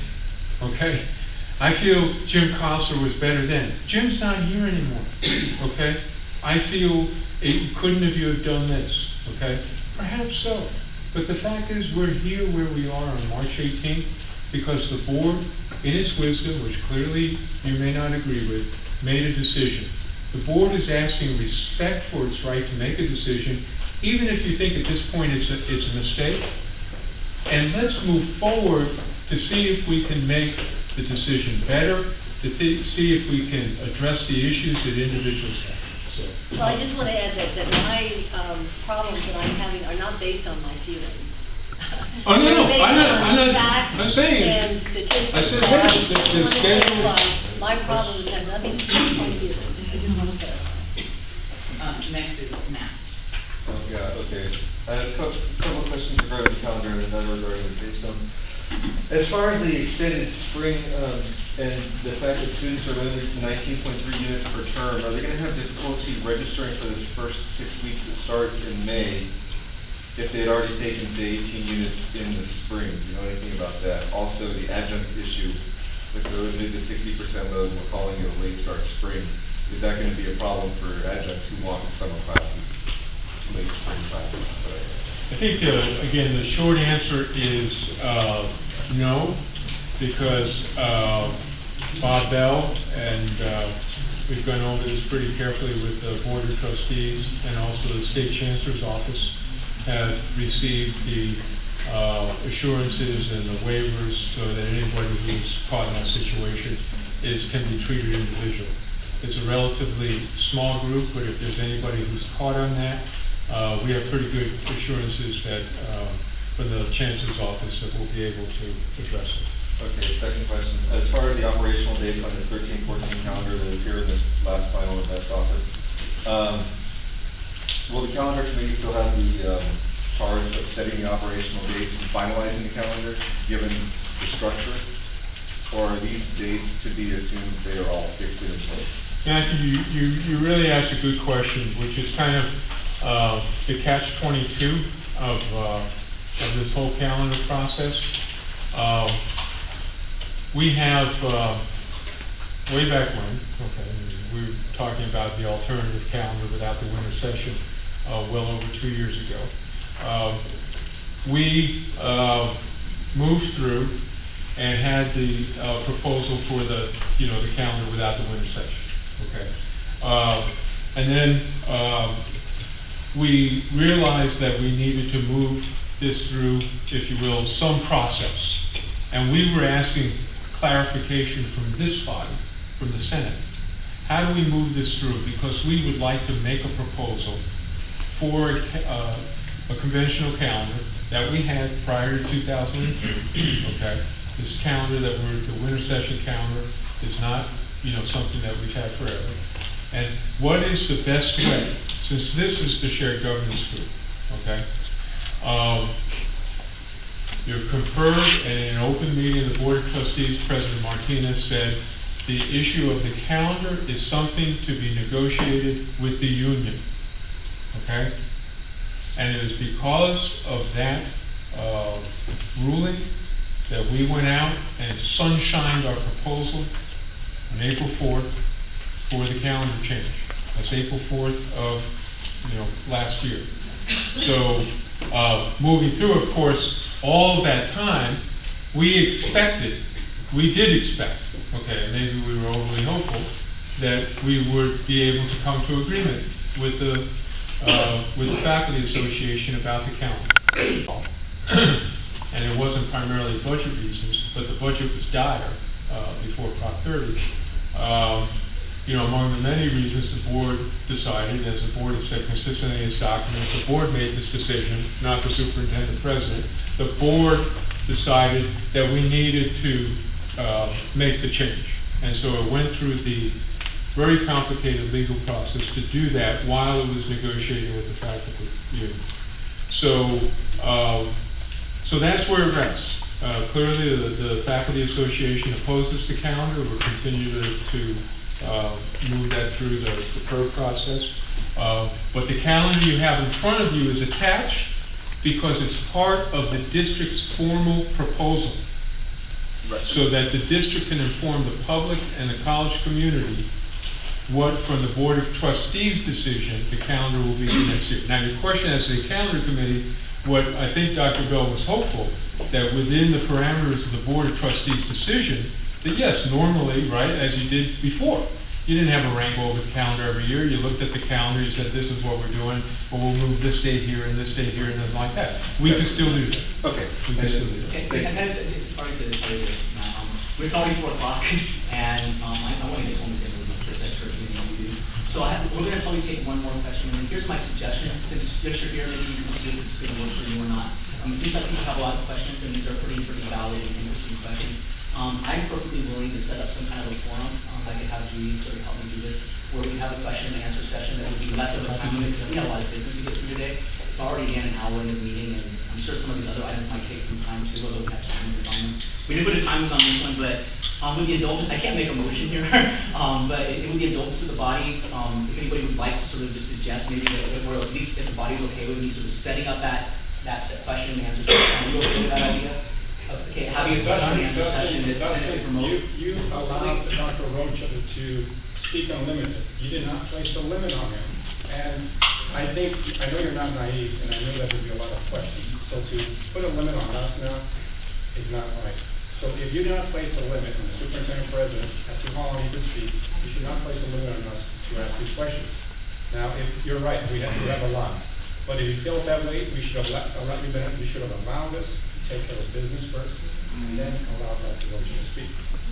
okay? I feel Jim Cossler was better then. Jim's not here anymore, okay? I feel, couldn't have you have done this, okay? Perhaps so. But the fact is, we're here where we are on March 18th because the board, in its wisdom, which clearly you may not agree with, made a decision. The board is asking respect for its right to make a decision, even if you think at this point it's a mistake. And let's move forward to see if we can make the decision better, to see if we can address the issues that individuals have. Well, I just want to add that my problems that I'm having are not based on my feelings. Oh, no, no, They're based I'm on not facts saying. and statistics. I said, So I hey, just the want to schedule. clarify, my problems have nothing to do with my feelings. I just want to clarify. Next is Matt. Oh, yeah, okay. I have a couple of questions regarding the calendar and another regarding the safe zone. As far as the extended spring and the fact that students are limited to 19.3 units per term, are they going to have difficulty registering for this first 6 weeks that start in May if they had already taken, say, 18 units in the spring? Do you know anything about that? Also, the adjunct issue with the limited to 60% load, and we're calling it a late start spring. Is that going to be a problem for adjuncts who want summer classes, late spring classes? I think, again, the short answer is no, because Bob Bell, and we've gone over this pretty carefully with the Board of Trustees and also the State Chancellor's Office, have received the assurances and the waivers so that anybody who's caught in that situation can be treated individually. It's a relatively small group, but if there's anybody who's caught on that, we have pretty good assurances that from the Chancellor's Office that we'll be able to address it. Okay, second question. As far as the operational dates on this 13-14 calendar that appear in this last final and best offer, will the calendar committee still have the charge of setting the operational dates and finalizing the calendar, given the structure? Or are these dates to be assumed they are all fixed in place? Matthew, you really asked a good question, which is kind of the catch-22 of this whole calendar process. We have, way back when, we were talking about the alternative calendar without the winter session well over 2 years ago. We moved through and had the proposal for the calendar without the winter session. Okay, and then we realized that we needed to move this through, if you will, some process, and we were asking clarification from this body, from the Senate. How do we move this through? Because we would like to make a proposal for a conventional calendar that we had prior to 2002. Okay. This calendar that the winter session calendar is not, something that we've had forever. And what is the best way, since this is the shared governance group, okay? You conferred, and in an open meeting, the Board of Trustees, President Martinez said, the issue of the calendar is something to be negotiated with the union, okay? And it was because of that ruling that we went out and sunshined our proposal on April 4th for the calendar change. That's April 4th of last year. So moving through, of course, all of that time, we did expect, okay, maybe we were overly hopeful, that we would be able to come to agreement with the Faculty Association about the calendar. And it wasn't primarily budget reasons, but the budget was dire before Prop 30. Among the many reasons the board decided, as the board has said consistently in its documents, the board made this decision, not the superintendent president. The board decided that we needed to make the change. And so it went through the very complicated legal process to do that while it was negotiating with the faculty union. So that's where it rests. Clearly, the Faculty Association opposes the calendar. We'll continue to move that through the PERB process. But the calendar you have in front of you is attached because it's part of the district's formal proposal. So that the district can inform the public and the college community what, from the Board of Trustees' decision, the calendar will be for next year. Now, your question as to the calendar committee, what I think Dr. Bell was hopeful, that within the parameters of the Board of Trustees' decision, that yes, normally, right, as you did before, you didn't have a rainbow over the calendar every year. You looked at the calendar, you said, this is what we're doing, but we'll move this date here and this date here and then like that. We can still do that. Okay. We can still do that. Okay, and it's already good, it's already 4 o'clock, and I want to get home again, because that's first thing we do. So we're going to probably take one more question, and here's my suggestion, since you're here, maybe you can see if this is going to work for you or not. It seems like people have a lot of questions, and these are pretty valid and interesting questions. I'm perfectly willing to set up some kind of a forum. I could have Judy sort of help me do this, where we have a question and answer session that would be less of a time limit, because we have a lot of business to get through today. It's already again an hour into the meeting, and I'm sure some of these other items might take some time too, although we have time to design them. We did put a time limit on this one, but with the indulgence, I can't make a motion here, but it would be indulgence to the body. If anybody would like to sort of just suggest maybe that, or at least if the body's okay with me sort of setting up that question and answer session, are you okay with that idea? Okay, having a question and answer session that's promote. You allowed Dr. Rocha to speak unlimited. You did not place a limit on him. And I know you're not naive, and I know that there'll be a lot of questions. So to put a limit on us now is not right. So if you do not place a limit on the superintendent president as to how long he can speak, you should not place a limit on us to ask these questions. Now, if you're right, we have a lot. But if you feel it that way, we should have allowed us to take care of business first, and then allow Dr. Rocha to speak.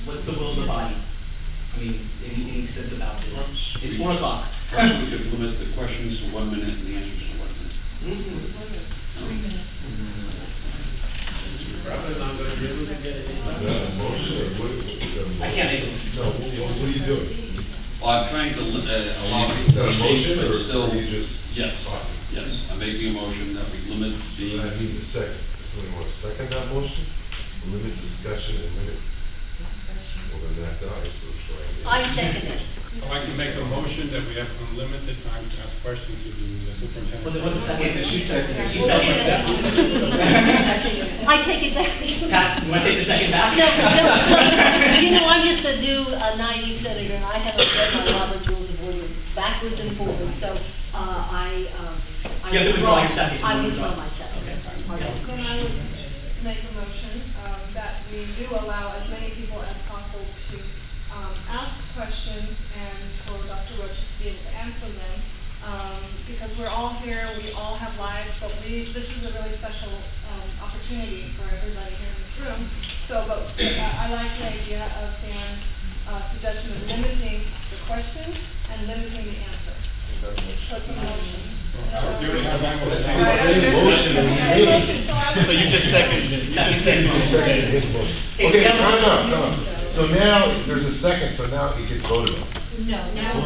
What's the will of the body? I mean, any sense about this? It's 4 o'clock. Perhaps we could limit the questions to 1 minute and the answers to 1 minute. 3 minutes. I can't make it. No, what are you doing? Well, I'm trying to allow Is that a motion, but or still, are you just yes, talking? yes, I'm making a motion that we limit the. I need a second. Does somebody want to second that motion? Limit discussion and limit. Well, then that dies, so it's I second it. I'd like to make a motion that we have unlimited time to ask questions to the superintendent. Well, there was a second. She seconded. I take it back. Pat, you want to take the second back? No, you know, I'm just a new naive senator, and I haven't read my Robert's Rules of Order backwards and forwards, so I You have to withdraw your second. I withdraw my second. Okay. Then I would make a motion that we do allow as many people as possible to ask questions and for Dr. Rocha to be able to answer them. Because we're all here, we all have lives, but this is a really special opportunity for everybody here in this room. So, but I like the idea of Dan's suggestion of limiting the question and limiting the answer. So it's a motion. You already have my motion. So you just seconded it. You just seconded it. Okay, time out. So now, there's a second, so now it gets voted on. No, now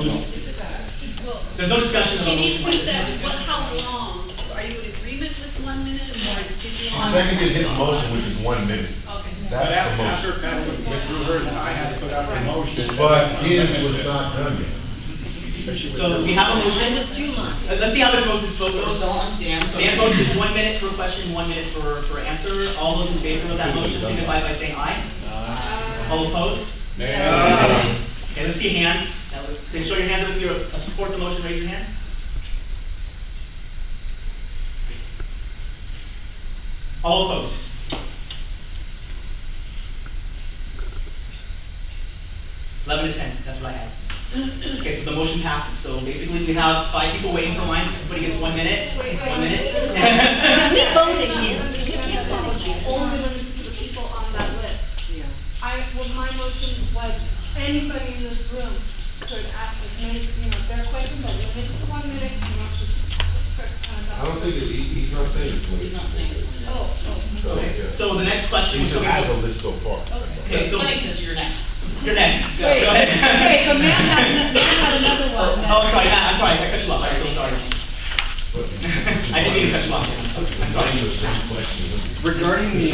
There's no discussion of a can you motion. put that, how long? Are you in agreement with 1 minute or did you? She seconded his motion, which is 1 minute. Okay. That's the motion. After Pat withdrew hers, I had to put out the motion. But his was not done yet. So we have a motion. I withdrew mine. Let's see how this motion is supposed to go. Dan's motion is 1 minute for question, 1 minute for answer. All those in favor of that motion signify by saying aye. All opposed? Okay, let's see hands. So show your hands if you support the motion, raise your hand. All opposed? Eleven to 10, that's what I have. Okay, so the motion passes. So basically we have 5 people waiting for mine. Everybody gets 1 minute. Wait. 1 minute. We voted here. Only limited to the people on that list. My motion was anybody in this room could ask as many, their question, but limit to 1 minute. I don't think he's not saying it's limited. He's not saying it's limited. So, yeah. So the next question He is. just has a list so far. Okay, so. because you're next. You're next. Go Wait, ahead. so Matt had another one. Oh, I'm sorry, Matt, I'm sorry, I cut you off. I'm so sorry. I didn't didn't cut you off. I'm sorry. Regarding the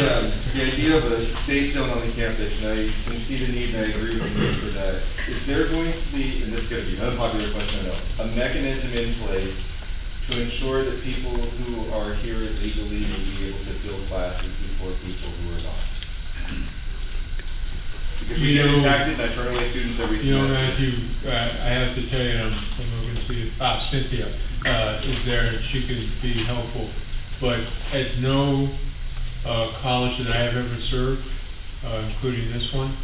idea of a safe zone on the campus, and I can see the need, and I agree with you for that. Is there going to be, and this is going to be an unpopular question, I know, a mechanism in place to ensure that people who are here legally will be able to fill classes before people who are not? Because we get impacted, and I turn away students every semester. Matthew, I have to tell you, I'm looking to see, Cynthia is there, and she can be helpful. But at no college that I have ever served, including this one,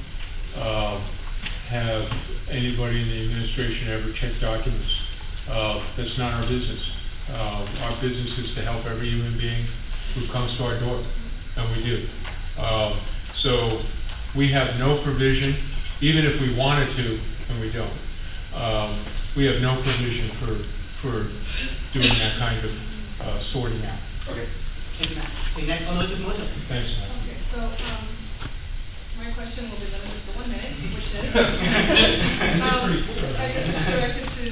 have anybody in the administration ever checked documents. That's not our business. Our business is to help every human being who comes to our door, and we do. So we have no provision, even if we wanted to, and we don't. We have no provision for doing that kind of sorting out. Okay. Thank you, Matt. Okay, next on the list is Melissa. Thanks, Matt. Okay, so, my question will be limited to 1 minute, which is, I guess it's directed to,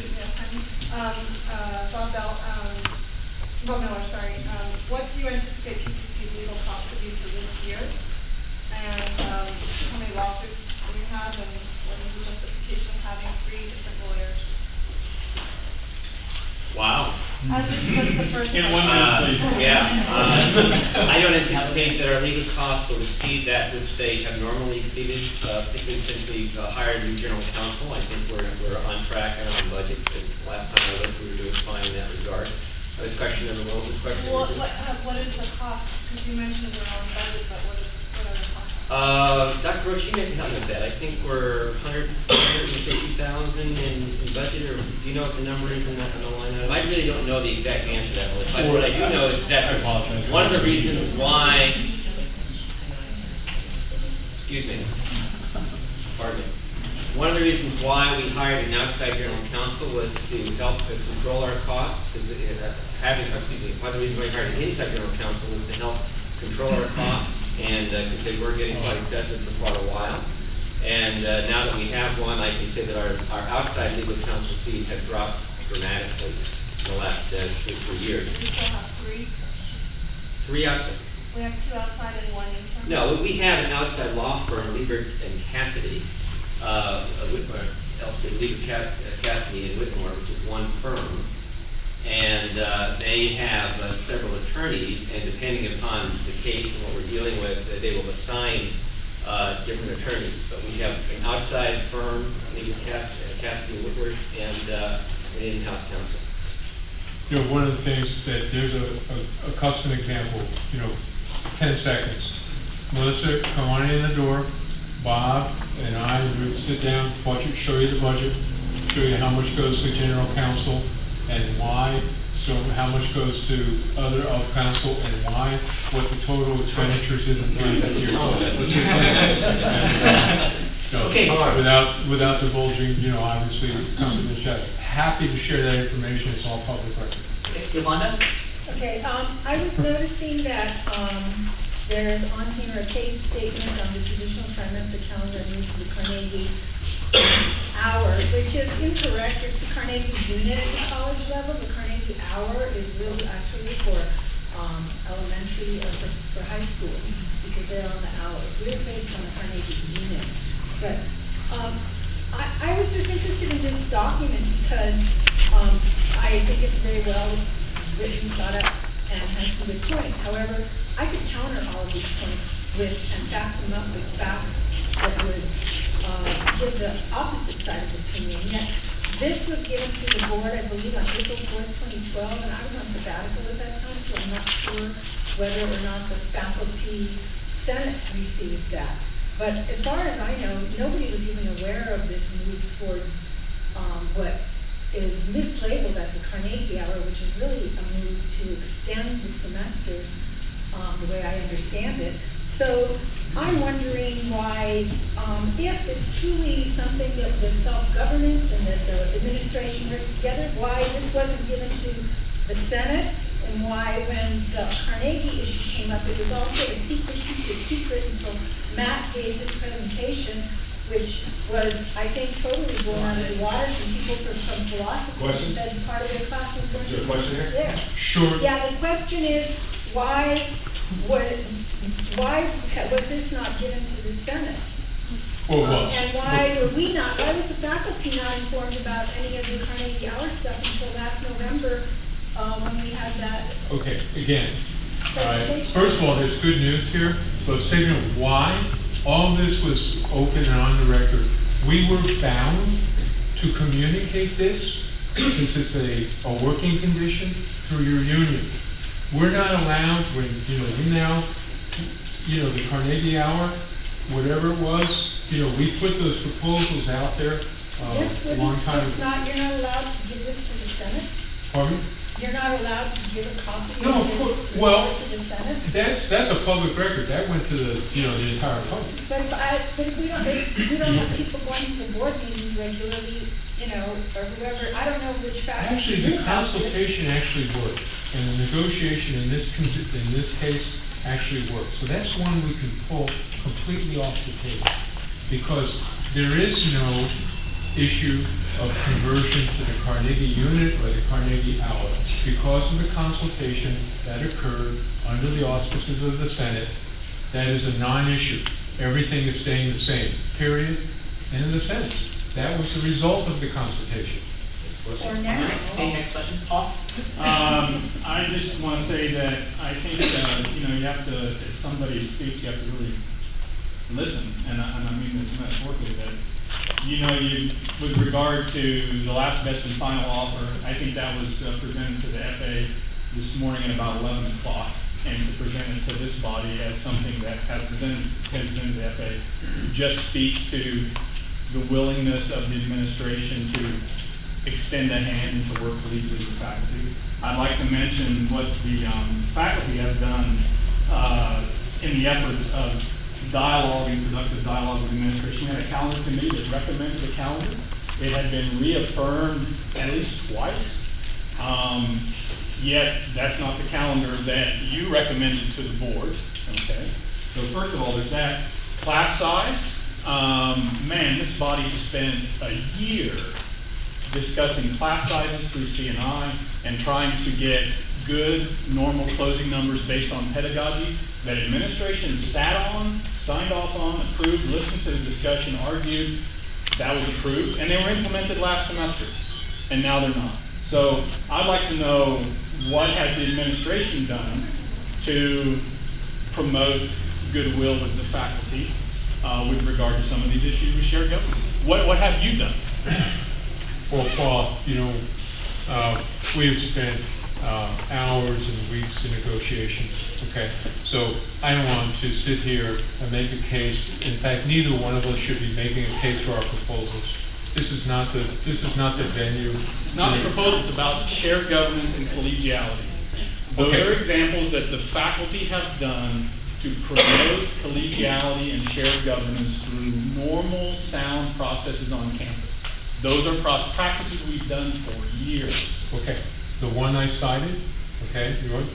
Bob Miller, sorry. What do you anticipate PCC's legal costs to be for this year? And, how many lawsuits do you have, and what is the justification of having 3 different lawyers? Wow. This was the first In 1 question. minute, please. I don't anticipate that our legal costs will exceed that which they have normally exceeded, particularly since we've hired a new general counsel. I think we're on track and on budget. Last time I looked, we were doing fine in that regard. That was question number 1. Was question number 2? What is the cost? Because you mentioned we're on budget, but what are the costs? Dr. Rocha, you may help me with that. I think we're $150,000 in budget, or do you know what the number is in that line item? I really don't know the exact answer to that, Melissa. But what I do know is that one of the reasons why, one of the reasons why we hired an outside general counsel was to help to control our costs. One of the reasons why we hired an inside general counsel was to help control our costs, and because they were getting quite excessive for quite a while. And now that we have one, I can say that our outside legal counsel fees have dropped dramatically in the last 2 or 3 years. We still have 3? 3 outside. We have 2 outside and 1 inside? No, we have an outside law firm, Liebert and Cassidy, Whitmore, Cassidy and Whitmore, which is one firm. And they have several attorneys, and depending upon the case and what we're dealing with, they will assign different attorneys. But we have an outside firm, Cassidy and Whitmore, and an in-house counsel. One of the things that there's a custom example, 10 seconds. Melissa, come on in the door. Bob and I would sit down, show you the budget, show you how much goes to general counsel and why, so how much goes to other of counsel and why, what the total expenditures in the plan this year. Okay. Without divulging, obviously, confidentiality. Happy to share that information. It's all public record. Yolanda? Okay, I was noticing that there's on here a case statement on the traditional trimester calendar and use of the Carnegie hour, which is incorrect. It's the Carnegie unit at the college level. The Carnegie hour is really actually for elementary or for high school, because they're on the hours. We're based on the Carnegie unit. But I was just interested in this document because I think it's very well written, thought up, and has some good points. However, I could counter all of these points and back them up with facts that would give the opposite side of the opinion. Yet, this was given to the board, I believe, on April 4th, 2012, and I was on sabbatical at that time, so I'm not sure whether or not the faculty senate received that. But as far as I know, nobody was even aware of this move towards what is mislabeled as the Carnegie hour, which is really a move to extend the semesters, the way I understand it. So I'm wondering why, if it's truly something that the self-governance and that the administration works together, why this wasn't given to the Senate, and why when the Carnegie issue came up, it was also a secret until Matt gave his presentation which was, I think, totally blown out of the water from people from philosophy. Question? That part of their classes weren't Is there a question here? there. Sure. Yeah, the question is, why was this not given to the Senate? Or was? And why was the faculty not informed about any of the Carnegie Hour stuff until last November, when we had that? Okay, again, Presentation. first of all, there's good news here, but second, why all this was open and on the record. We were bound to communicate this, since it's a working condition, through your union. We're not allowed, when, we now, the Carnegie Hour, whatever it was, we put those proposals out there a long time ago. You're not allowed to give this to the Senate? Pardon me? You're not allowed to give a copy No, of of course, this well, report to the Senate? that's a public record. That went to the entire public. But if we don't have people going to the board meetings regularly, or whoever, I don't know which faculty. Actually, the consultation actually worked, and the negotiation in this case actually worked. So that's one we can pull completely off the table, because there is no issue of conversion to the Carnegie unit or the Carnegie Hour. Because of the consultation that occurred under the auspices of the Senate, that is a non-issue. Everything is staying the same, period, and in the Senate. That was the result of the consultation. Or now. Okay, next question, Paul? I just want to say that I think, you have to, if somebody speaks, you have to really listen, and I mean this metaphorically, that, with regard to the last best and final offer, I think that was presented to the FA this morning at about 11 o'clock, and to present it to this body as something that has presented to the FA just speaks to the willingness of the administration to extend a hand and to work collegially with faculty. I'd like to mention what the faculty have done in the efforts of dialogue and productive dialogue with the administration. We had a calendar committee that recommended the calendar. It had been reaffirmed at least twice, yet that's not the calendar that you recommended to the board. Okay, so first of all, there's that. Class size. This body spent a year discussing class sizes through C&I and trying to get good, normal closing numbers based on pedagogy that administration sat on, signed off on, approved, listened to the discussion, argued. That was approved, and they were implemented last semester, and now they're not. So I'd like to know, what has the administration done to promote goodwill with the faculty with regard to some of these issues with shared governance? What have you done? Well, Paul, we've spent hours and weeks in negotiations. Okay, so I don't want to sit here and make a case. In fact, neither one of us should be making a case for our proposals. This is not the venue. It's not the proposal. It's about shared governance and collegiality. Those are examples that the faculty have done to promote collegiality and shared governance through normal, sound processes on campus. Those are practices we've done for years. Okay, the one I cited, okay, you don't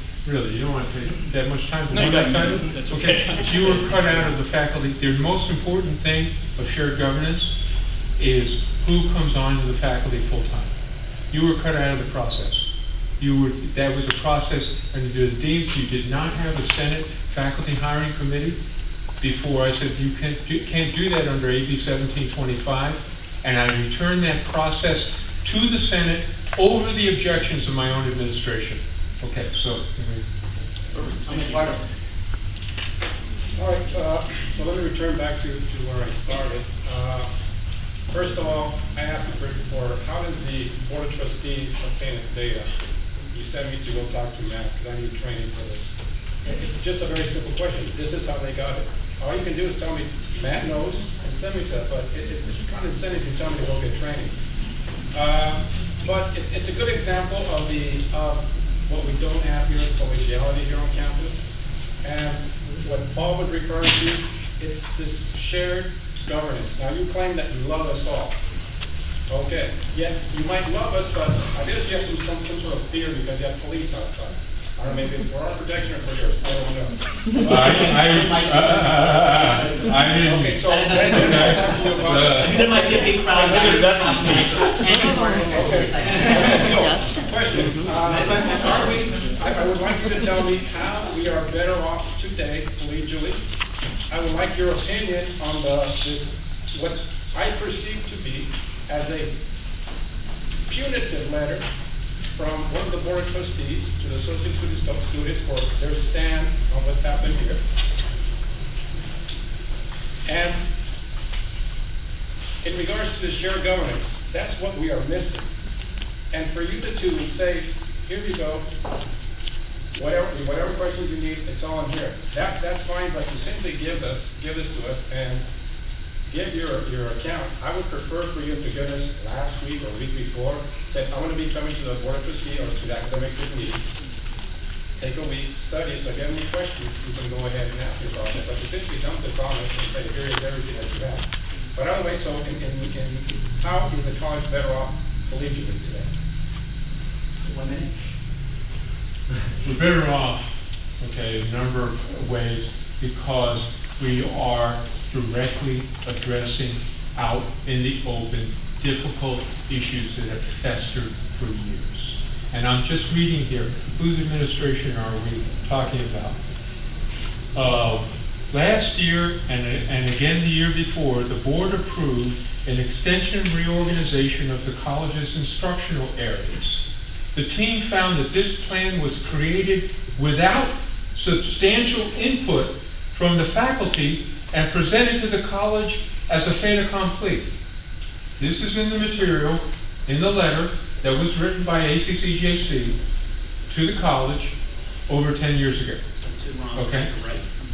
want to take that much time. The No, one I that's cited, okay. You were cut out of the faculty. The most important thing of shared governance is who comes on to the faculty full time. You were cut out of the process. That was a process under the deans. You did not have a Senate faculty hiring committee before. I said you can't do that under AB 1725, and I returned that process to the Senate over the objections of my own administration. Okay, so. All right, so let me return back to where I started. First of all, I asked the before, how does the Board of Trustees obtain its data? You sent me to go talk to Matt, because I need training for this. It's just a very simple question. This is how they got it. All you can do is tell me, Matt knows, and send me to it, but it's condescending to tell me to go get training. But it's a good example of what we don't have here, collegiality here on campus. And what Paul was referring to, it's this shared governance. Now, you claim that you love us all. Okay, yeah, you might love us, but I guess you have some sort of fear because you have police outside. I don't know, maybe it's for our protection or for yours, I don't know. Okay, so then I talk to you about. There might be a big crowd. Question, I would like you to tell me how we are better off today collegially. I would like your opinion on what I perceive to be as a punitive letter from one of the board of trustees to the social students for their stand on what's happened here. And in regards to the shared governance, that's what we are missing. And for you to say, here you go, whatever questions you need, it's all in here. That's fine, but to simply give this to us and give your account. I would prefer for you to give us last week or week before, say, I want to be coming to the board of trustees or to the academic meeting. Take a week, study it, so if you have any questions, you can go ahead and ask me about it. But to simply dump this on us and say, here is everything that you have. But anyway, so how is the college better off collegially today? 1 minute. We're better off, okay, a number of ways, because we are directly addressing out in the open difficult issues that have festered for years. And I'm just reading here, whose administration are we talking about? Last year and again the year before, the board approved an extension and reorganization of the college's instructional areas. The team found that this plan was created without substantial input from the faculty and presented to the college as a fait accompli. This is in the material, in the letter that was written by ACCJC to the college over 10 years ago. Okay?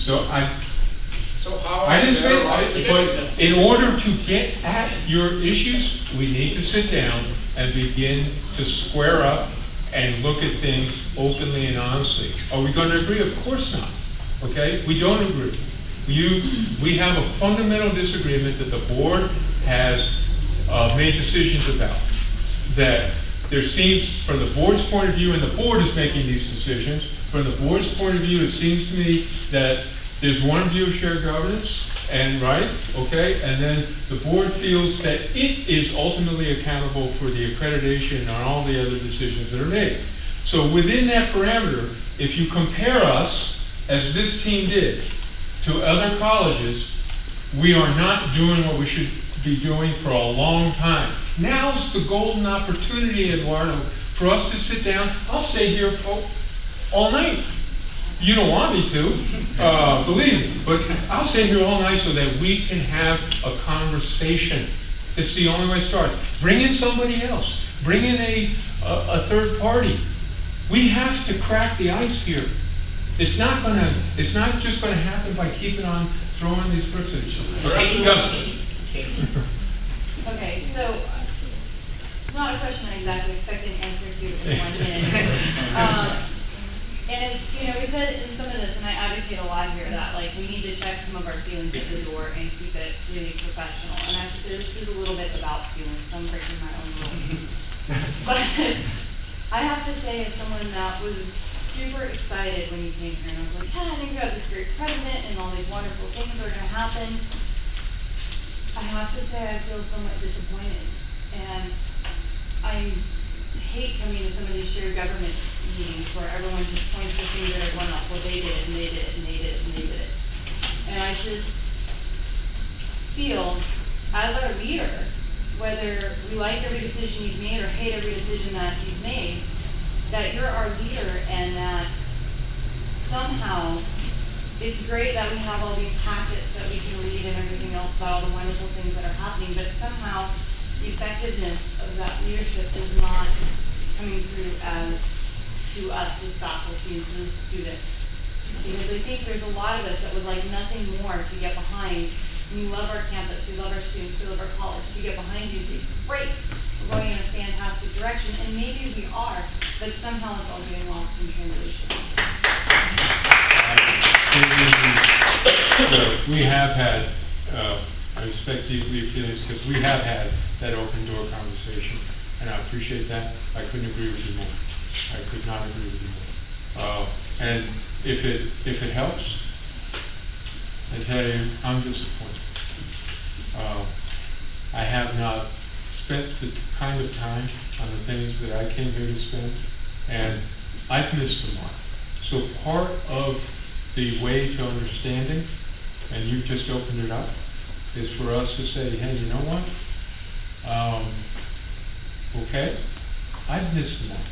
So I didn't say that, but in order to get at your issues, we need to sit down and begin to square up and look at things openly and honestly. Are we going to agree? Of course not. Okay? We don't agree. We have a fundamental disagreement that the board has made decisions about. That there seems, from the board's point of view, and the board is making these decisions, from the board's point of view, it seems to me that there's one view of shared governance, and then the board feels that it is ultimately accountable for the accreditation and all the other decisions that are made. So within that parameter, if you compare us, as this team did, to other colleges, we are not doing what we should be doing for a long time. Now's the golden opportunity, Eduardo, for us to sit down. I'll stay here all night. You don't want me to, believe me, but I'll stay here all night so that we can have a conversation. It's the only way to start. Bring in somebody else. Bring in a third party. We have to crack the ice here. It's not just gonna happen by keeping on throwing these bricks at each other. Okay, so it's not a question I exactly expected an answer to in 1 minute. And it's, we said in some of this, and I advocate a lot here, that we need to check some of our feelings at the door and keep it really professional. And this is a little bit about feelings, so I'm breaking my own rules. But I have to say, as someone that was super excited when you came here, and I was like, I think we have this great president and all these wonderful things are going to happen, I have to say I feel somewhat disappointed. And I hate coming to some of these shared government meetings where everyone just points their finger at everyone else. Well, they did it, and they did it, and they did it, and they did it. And I just feel, as our leader, whether we like every decision you've made or hate every decision that you've made, that you're our leader, and that somehow it's great that we have all these packets that we can read and everything else about all the wonderful things that are happening, but somehow the effectiveness of that leadership is not coming through to us as faculty and to the students. Because I think there's a lot of us that would like nothing more to get behind. We love our campus, we love our students, we love our college. To get behind you and say, great, we're going in a fantastic direction, and maybe we are, but somehow it's all getting lost in translation. We have had, I respect deeply your feelings, because we have had that open door conversation, and I appreciate that. I couldn't agree with you more. I could not agree with you more. And if it helps, I tell you, I'm disappointed. I have not spent the kind of time on the things that I came here to spend, and I've missed the mark. So part of the way to understanding, and you've just opened it up, is for us to say, hey, you know what? Okay, I've missed the mark.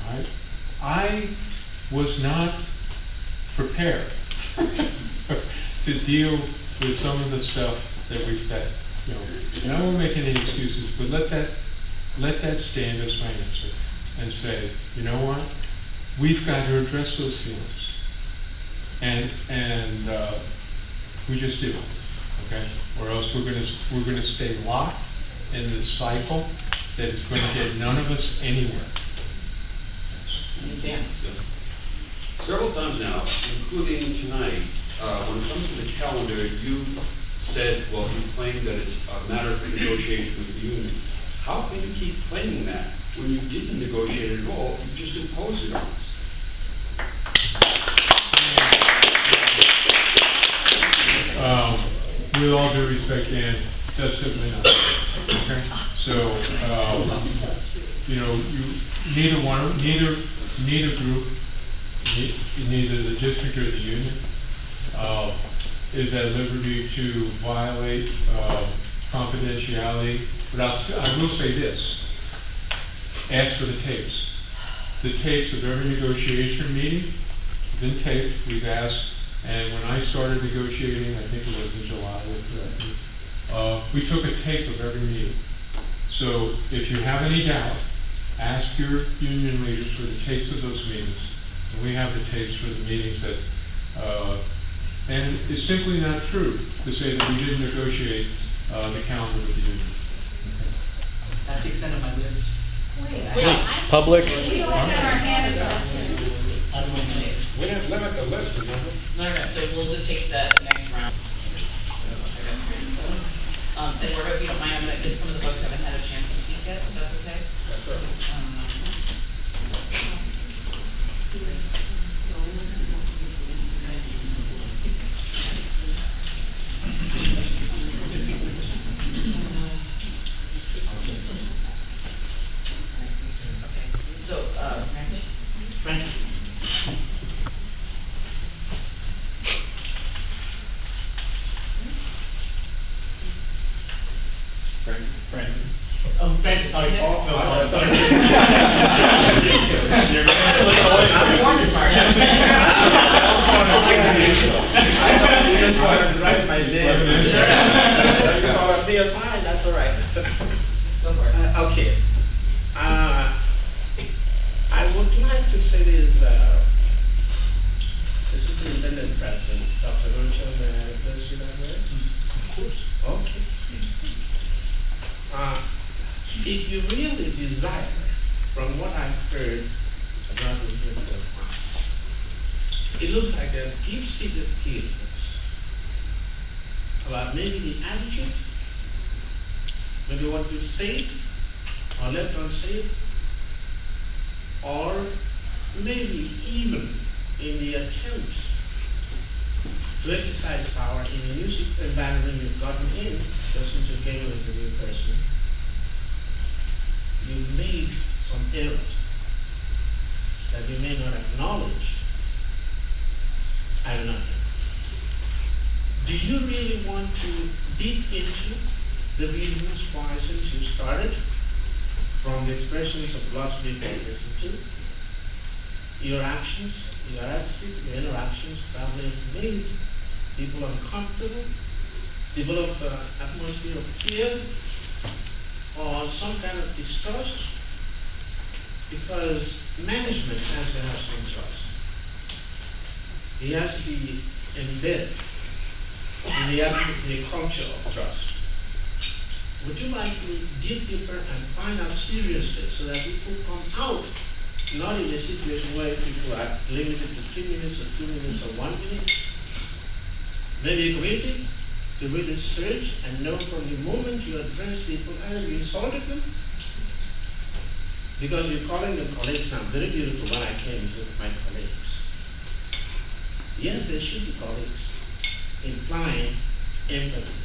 All right? I was not prepared to deal with some of the stuff that we've had. You know, and I won't make any excuses, but let that stand as my answer, and say, you know what? We've got to address those feelings, and we just do, okay? Or else we're gonna stay locked in this cycle that is going to get none of us anywhere. Dan? Several times now, including tonight, when it comes to the calendar, you said, well, you claimed that it's a matter of negotiation with the union. How can you keep claiming that when you didn't negotiate at all? You just imposed it on us. With all due respect, Dan, that's simply not. Okay? So, you know, neither group, neither the district or the union, is at liberty to violate confidentiality. But I will say this: ask for the tapes. The tapes of every negotiation meeting have been taped. We've asked. And when I started negotiating, I think it was in July, we took a tape of every meeting. So if you have any doubt, ask your union leaders for the tapes of those meetings. And we have the tapes for the meetings that, and it's simply not true to say that we didn't negotiate the calendar with the union. Okay. That's the extent of my list. Public. We don't have our hands up. How do we say it? We didn't limit the list, remember? No, so we'll just take the next round. And if you don't mind, I'm going to give some of the folks who haven't had a chance to speak yet, if that's okay? Yes, sir. So, Francis. Francis. Oh, Francis, sorry. Oh, no, sorry. You're going to look away. I'm warned to start. Write my name. You want to be a fine, that's all right. Go for it. Okay. I would like to say this, the Superintendent President, Dr. Rocha, may I address you that way? Of course. Okay. If you really desire, from what I've heard about the different points, it looks like there are deep-seated feelings about maybe the attitude, maybe what you've said, or left unsaid, or maybe even in the attempt to exercise power in the new environment you've gotten in, just since you came as a new person, you've made some errors that you may not acknowledge. I don't know. Do you really want to dig into the reasons why, since you started, from the expressions of lots of people you listen to, your actions, your attitude, your interactions probably made people uncomfortable, develop an atmosphere of fear, or some kind of distrust, because management has to have some trust. It has to be embedded in the culture of trust. Would you like to dig deeper and find out seriously so that people come out not in a situation where people are limited to 3 minutes or 2 minutes or 1 minute? Maybe a committee to really search and know from the moment you address people, either you insulted them Because you're calling them colleagues now, very beautiful when I came to my colleagues. Yes, they should be colleagues, implying empathy,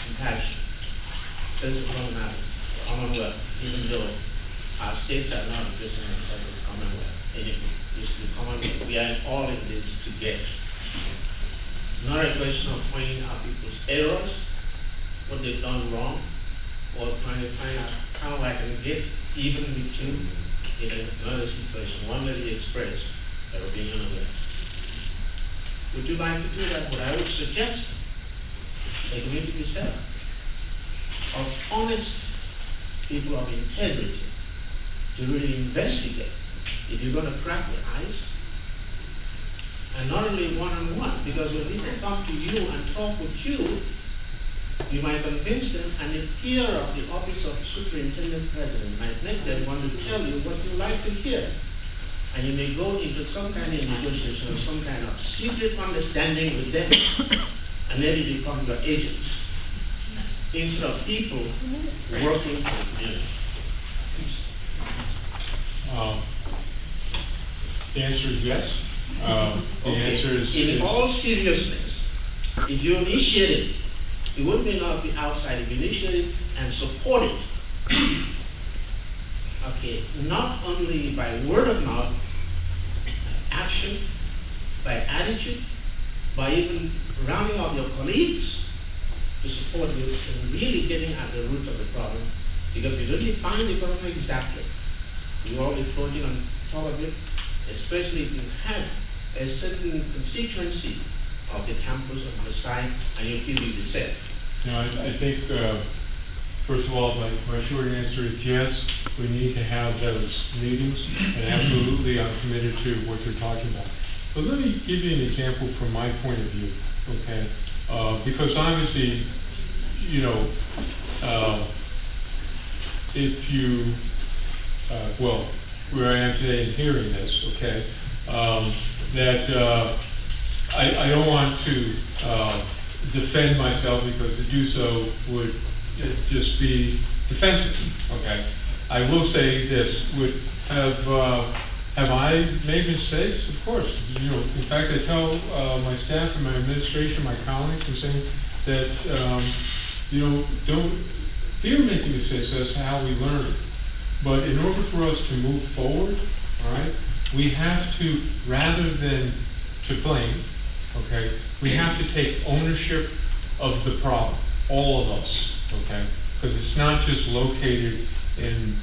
compassion, sense of commonwealth, even though our states are not addressing themselves as commonwealth. Anyway, it's the commonwealth. We are all in this together. Not a question of pointing out people's errors, what they've done wrong, or trying to find out how I can get even with you in another situation, one that you expressed, their opinion on that. Would you like to do that? What I would suggest, a community set up of honest people of integrity to really investigate if you're going to crack the ice, and not only one-on-one, because when people come to you and talk with you, you might convince them, and the fear of the office of superintendent president might make them want to tell you what you like to hear. And you may go into some kind of negotiation or some kind of secret understanding with them, and then you become your agents, instead of people working for the community. The answer is yes. The answer is... In all seriousness, if you initiate it, it would not be outside. If you initiate it and support it, okay, not only by word of mouth, by action, by attitude, by even rounding up your colleagues to support you in really getting at the root of the problem, because we don't define the problem exactly. You all be floating on top of it, especially if you have a certain constituency of the campus on the side, and you feel you said. No, I think, first of all, my short answer is yes, we need to have those meetings, and absolutely I'm committed to what you're talking about. But let me give you an example from my point of view, okay? Because obviously, you know, if you, well, where I am today in hearing this, okay, that I don't want to defend myself, because to do so would just be defensive, okay? I will say this, have I made mistakes? Of course. You know, in fact, I tell my staff and my administration, my colleagues, I'm saying that, you know, don't fear making mistakes. That's how we learn. But in order for us to move forward, all right, we have to, rather than to blame, okay, we have to take ownership of the problem, all of us, okay? Because it's not just located in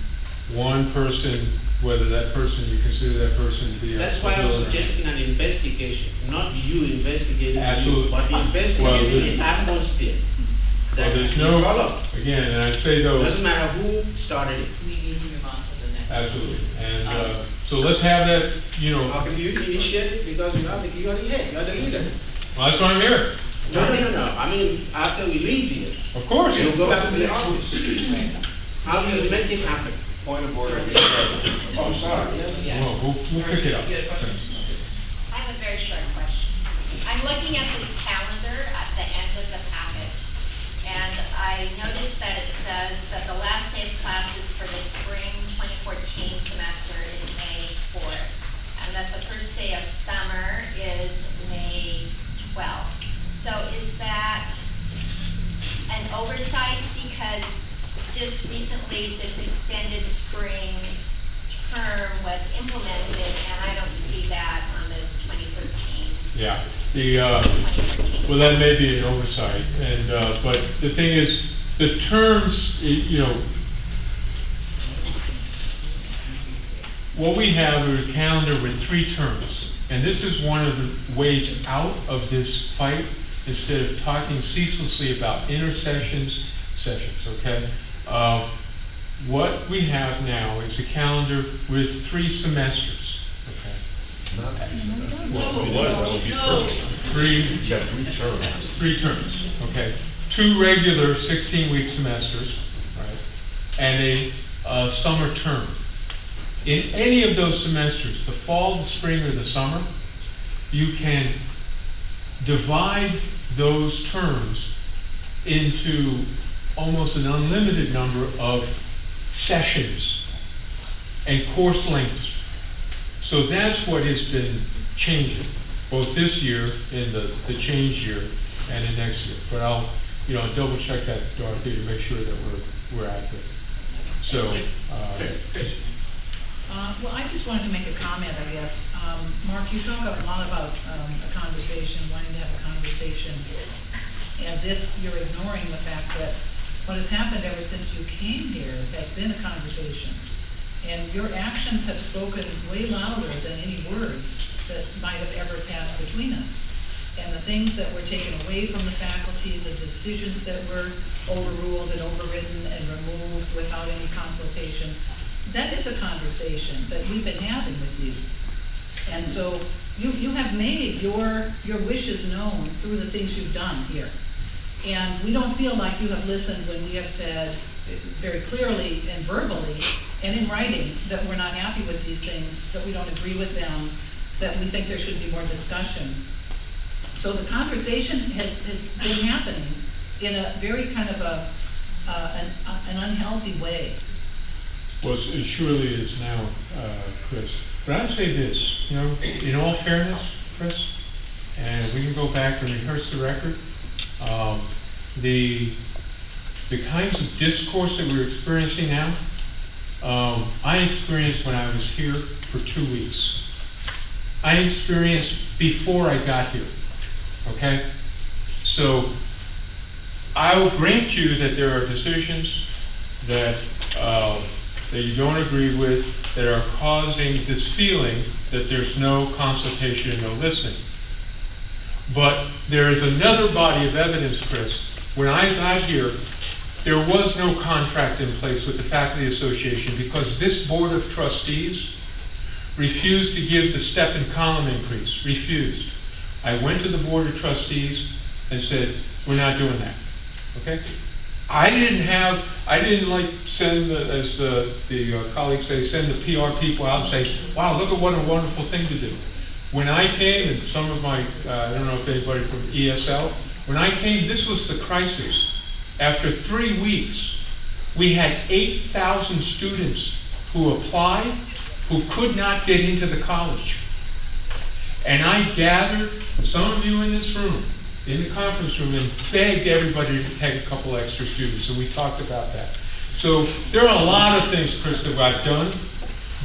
one person, whether that person, you consider that person to be a... That's why I was suggesting an investigation, not you investigating Absolutely. you, but investigating the atmosphere. Well, there's no, again, and I'd say though... Doesn't matter who started it. We need to move on to the next. Absolutely. And so let's have that, you know... How can you initiate it? Because you're the head, you're the leader. Well, that's why I'm here. No. I mean, after we leave here. Of course. You'll go back to the office. How do you make it happen? Point of order. Oh, I'm sorry. Yeah. We'll pick it up. I have a very short question. I'm looking at this calendar at the end of the packet, and I noticed that it says that the last day of classes for the spring 2014 semester is May 4th, and that the first day of summer is May 12th. So is that an oversight? Because just recently this extended spring term was implemented, and I don't see that on this 2013. Yeah. Well, that may be an oversight, and but the thing is, the terms, you know, what we have is a calendar with 3 terms, and this is one of the ways out of this fight. Instead of talking ceaselessly about sessions, okay? What we have now is a calendar with 3 semesters, okay? Not 3 semesters. Well, if it was, that would be perfect. You got 3 terms. 3 terms, okay. 2 regular 16-week semesters, right? And a summer term. In any of those semesters, the fall, the spring, or the summer, you can divide those terms into almost an unlimited number of sessions, and course lengths. So that's what has been changing, both this year in the change year and in next year. But I'll, double check that, Dorothy, to make sure that we're accurate. So, well, I just wanted to make a comment, I guess. Mark, you talk a lot about a conversation, wanting to have a conversation, as if you're ignoring the fact that what has happened ever since you came here has been a conversation. And your actions have spoken way louder than any words that might have ever passed between us. And the things that were taken away from the faculty, the decisions that were overruled and overridden and removed without any consultation, that is a conversation that we've been having with you. And so you have made your wishes known through the things you've done here. And we don't feel like you have listened when we have said very clearly and verbally and in writing that we're not happy with these things, that we don't agree with them, that we think there should be more discussion. So the conversation has been happening in a very kind of an unhealthy way. Well, it surely is now, Chris. But I'd say this, in all fairness, Chris, and we can go back and rehearse the record, the kinds of discourse that we're experiencing now, I experienced when I was here for 2 weeks. I experienced before I got here, okay? So I will grant you that there are decisions that you don't agree with that are causing this feeling that there's no consultation and no listening. But there is another body of evidence, Chris. When I got here, there was no contract in place with the Faculty Association because this Board of Trustees refused to give the step and column increase. Refused. I went to the Board of Trustees and said, we're not doing that. Okay? I didn't send, as the colleagues say, send the PR people out and say, wow, look at what a wonderful thing to do. When I came, and some of my, I don't know if anybody from ESL, when I came, this was the crisis. After 3 weeks, we had 8,000 students who applied who could not get into the college. And I gathered some of you in this room, in the conference room, and begged everybody to take a couple extra students, and we talked about that. So there are a lot of things, Chris, that I've done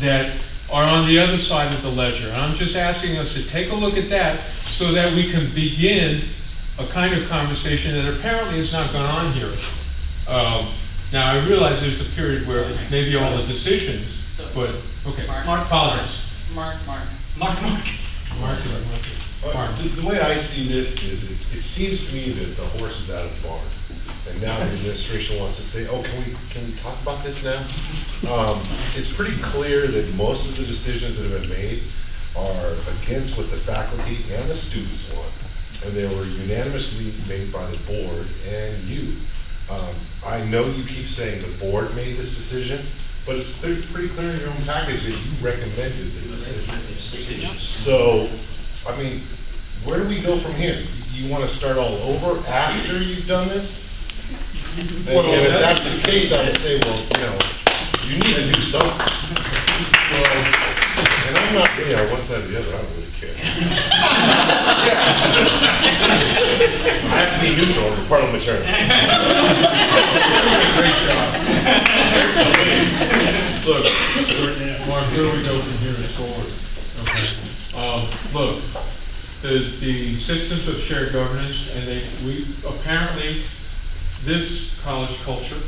that are on the other side of the ledger. And I'm just asking us to take a look at that so that we can begin a kind of conversation that apparently has not gone on here. Now, I realize there's a period where maybe all the decisions, but, okay. Mark. The way I see this is, it seems to me that the horse is out of the barn, and now the administration wants to say, "Oh, can we talk about this now?" It's pretty clear that most of the decisions that have been made are against what the faculty and the students want, and they were unanimously made by the board and you. I know you keep saying the board made this decision, but it's pretty clear in your own package that you recommended the decision. So, I mean, where do we go from here? You want to start all over after you've done this? And if that's the case, I would say, well, you need to do something. And I'm not, one side or the other, I don't really care. I have to be neutral and parliamentarian. Great job. Look, Mark, where do we go from here forward? Okay. Look, the systems of shared governance, and apparently this college culture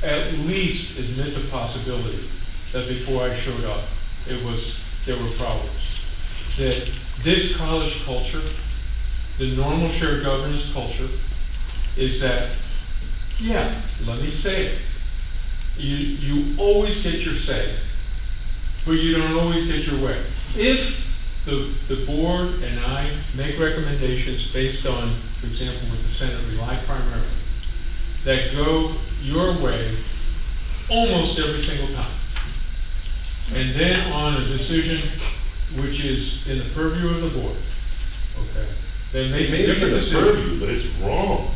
at least admit the possibility that before I showed up, there were problems. That this college culture, the normal shared governance culture, is that, let me say it, you always get your say, but you don't always get your way. If the board and I make recommendations based on, for example, with the Senate rely primarily, that go your way almost every single time, and then on a decision which is in the purview of the board, okay, then makes a different decision. Purview, but it's wrong.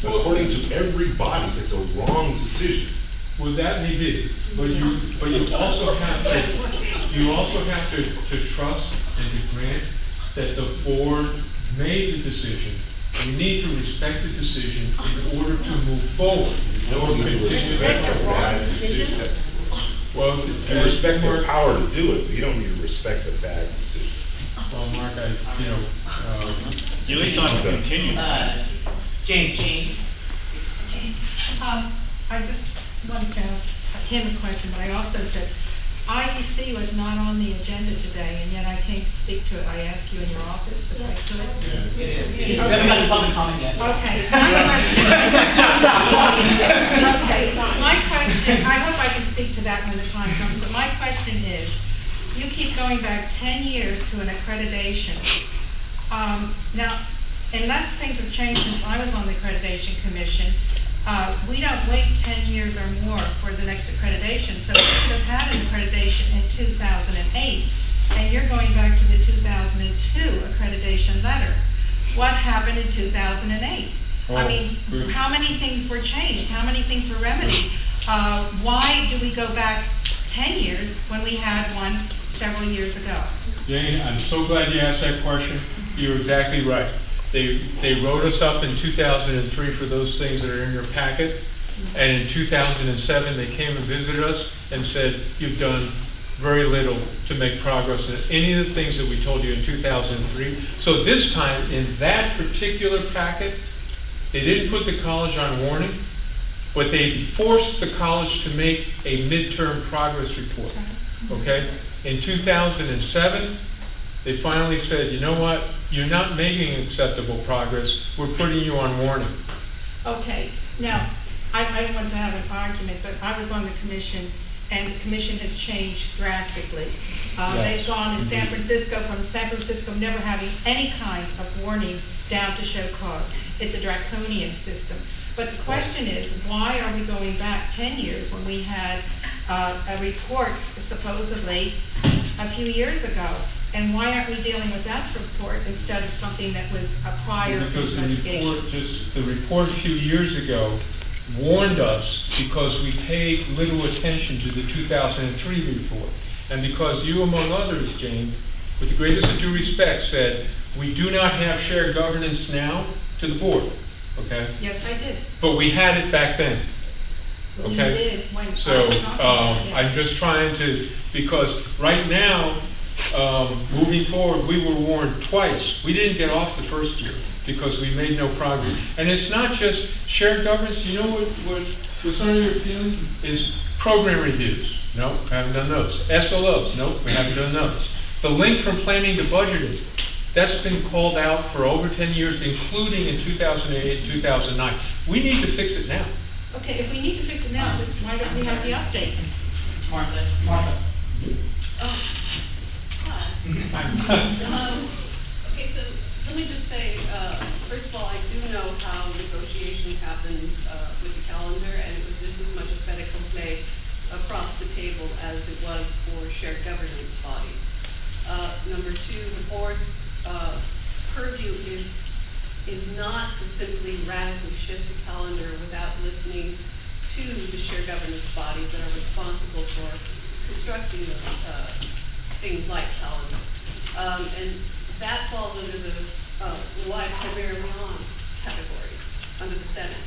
According to everybody, it's a wrong decision. Well, that may be, but you also have to trust and to grant that the board made the decision. You need to respect the decision in order to move forward. No, you respect a bad decision. Well, You respect their power to do it, but you don't need to respect a bad decision. Well, Mark, You always talk to continue. James. I just wanted to ask him a question, but I also said, IEC was not on the agenda today, and yet I came to speak to it. I asked you in your office if I could. We haven't had a public comment yet. Okay. My question, I hope I can speak to that when the time comes, but my question is, you keep going back 10 years to an accreditation. Now, unless things have changed since I was on the accreditation commission, we don't wait 10 years or more for the next accreditation, so we should have had an accreditation in 2008, and you're going back to the 2002 accreditation letter. What happened in 2008? I mean, how many things were changed? How many things were remedied? Why do we go back 10 years when we had one several years ago? Jane, I'm so glad you asked that question. You're exactly right. They wrote us up in 2003 for those things that are in your packet, and in 2007 they came and visited us and said, you've done very little to make progress in any of the things that we told you in 2003. So this time, in that particular packet, they didn't put the college on warning, but they forced the college to make a midterm progress report. Okay? In 2007, they finally said, you know what, you're not making acceptable progress, we're putting you on warning. Okay, now, I don't want to have an argument, but I was on the commission, and the commission has changed drastically. They've gone in San Francisco, from San Francisco never having any kind of warning down to show cause. It's a draconian system. But the question is, why are we going back 10 years when we had a report supposedly a few years ago? And why aren't we dealing with that report instead of something that was a prior investigation? Because the report a few years ago warned us because we paid little attention to the 2003 report. And because you, among others, Jane, with the greatest of due respect, said, we do not have shared governance now to the board. Okay? Yes, I did. But we had it back then. Well, Okay? you did when So, I was talking about it. I'm just trying to, because right now, moving forward, we were warned twice. We didn't get off the first year because we made no progress. And it's not just shared governance. You know what's under your feeling is program reviews. No, we haven't done those. SLOs. No, we haven't done those. The link from planning to budgeting, that's been called out for over 10 years, including in 2008 and 2009. We need to fix it now. Okay, if we need to fix it now, then why don't we have the updates? Martha. Oh. Hi. Okay, so let me just say, first of all, I do know how negotiations happen with the calendar, and it was just as much a fait accompli across the table as it was for shared governance bodies. Number two, the board's purview is not to simply radically shift the calendar without listening to the shared governance bodies that are responsible for constructing things like calendar. And that falls under the rely primarily on category under the Senate.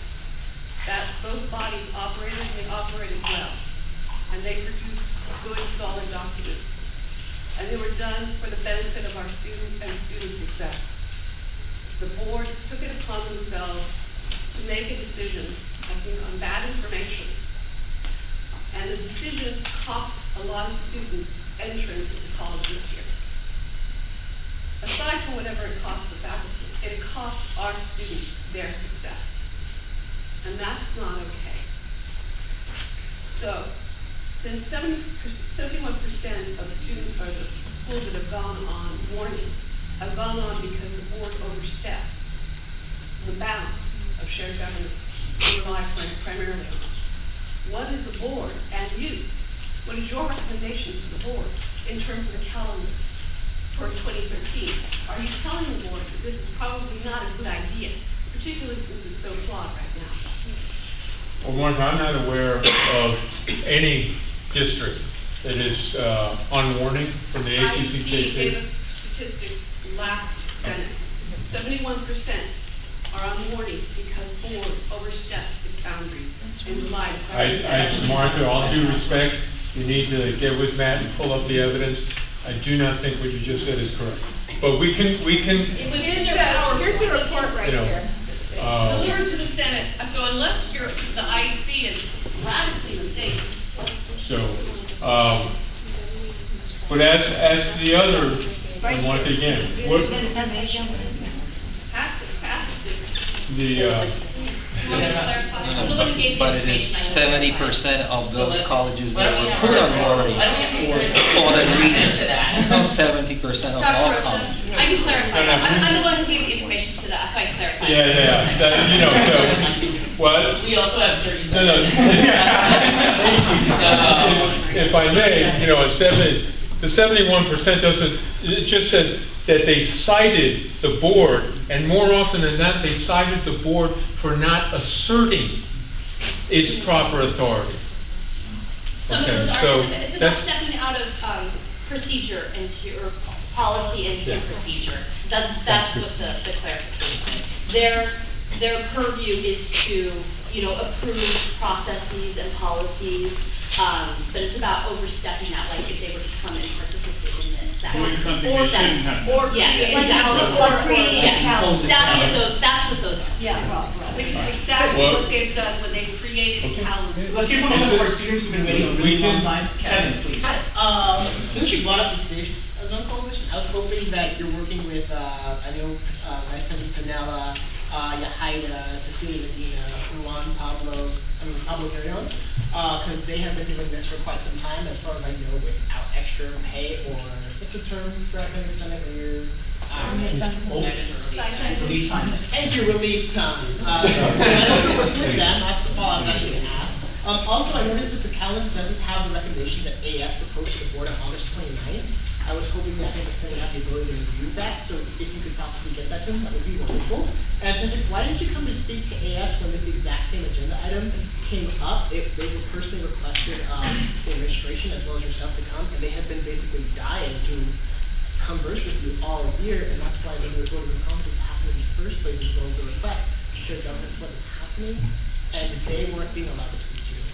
That both bodies operated, and they operated well. And they produced good, solid documents. And they were done for the benefit of our students and student success. The board took it upon themselves to make a decision, I think, on bad information. And the decision cost a lot of students entrance into college this year. Aside from whatever it cost the faculty, it cost our students their success. And that's not okay. So, since 71% of students or the schools that have gone on warning have gone on because the board overstepped the balance of shared governance we rely primarily on. What is the board and you? What is your recommendation to the board in terms of the calendar for 2013? Are you telling the board that this is probably not a good idea, particularly since it's so flawed right now? Well, Martha, I'm not aware of any district that is on warning from the ACCKC. IEP gave a statistic last Senate. 71% are on warning because board oversteps its boundaries and relies. Martha, all due respect, you need to get with Matt and pull up the evidence. I do not think what you just said is correct. But we can. It was in their power. Here's the report right here. Delivered to the Senate. So unless the IEP is radically mistaken. So, but as to the other, I want to again, what, but it is 70% of those colleges that were put on warning for that reason. Not 70% of all colleges. I can clarify that. I'm the one who gave the information to that, so I can clarify. Yeah. So, you know, so what? We also have 30 seconds. No. If I may, you know, the 71% doesn't. It just said that they cited the board, and more often than not, they cited the board for not asserting its proper authority. Okay, so it's about stepping out of procedure into or policy into procedure. That's what the clarification is. Their purview is to, you know, approve processes and policies, but it's about overstepping that, like if they were to come and participate in this, that, doing something they shouldn't have done. That's what those are. Yeah, right. Which is exactly what they've done when they created calendars. Let's hear from one of our students who've been waiting a really long time. Kevin, please. Since you brought up the Safe Zone Coalition, I was hoping that you're working with, I know, Vice President Pinella, Yahaira, Cecilia Medina, Juan Pablo Carrion, because they have been doing this for quite some time, as far as I know, without extra pay or, what's the term for academic senate when you're Release time. Thank you, release time. I don't know what's with them, that's all I was actually going to ask. Also, I noticed that the calendar doesn't have the recommendation that AS proposed to the board on August 29th. I was hoping that the Senate had the ability to review that, so if you could possibly get that to them, that would be wonderful. And Cedric, why didn't you come to speak to AS when this exact same agenda item came up? They were personally requested the administration as well as yourself to come, and they have been basically dying to converse with you all year, and that's why when the vote of the conference happened in the first place, as well as the request, because governance wasn't happening, and they weren't being allowed to speak to you.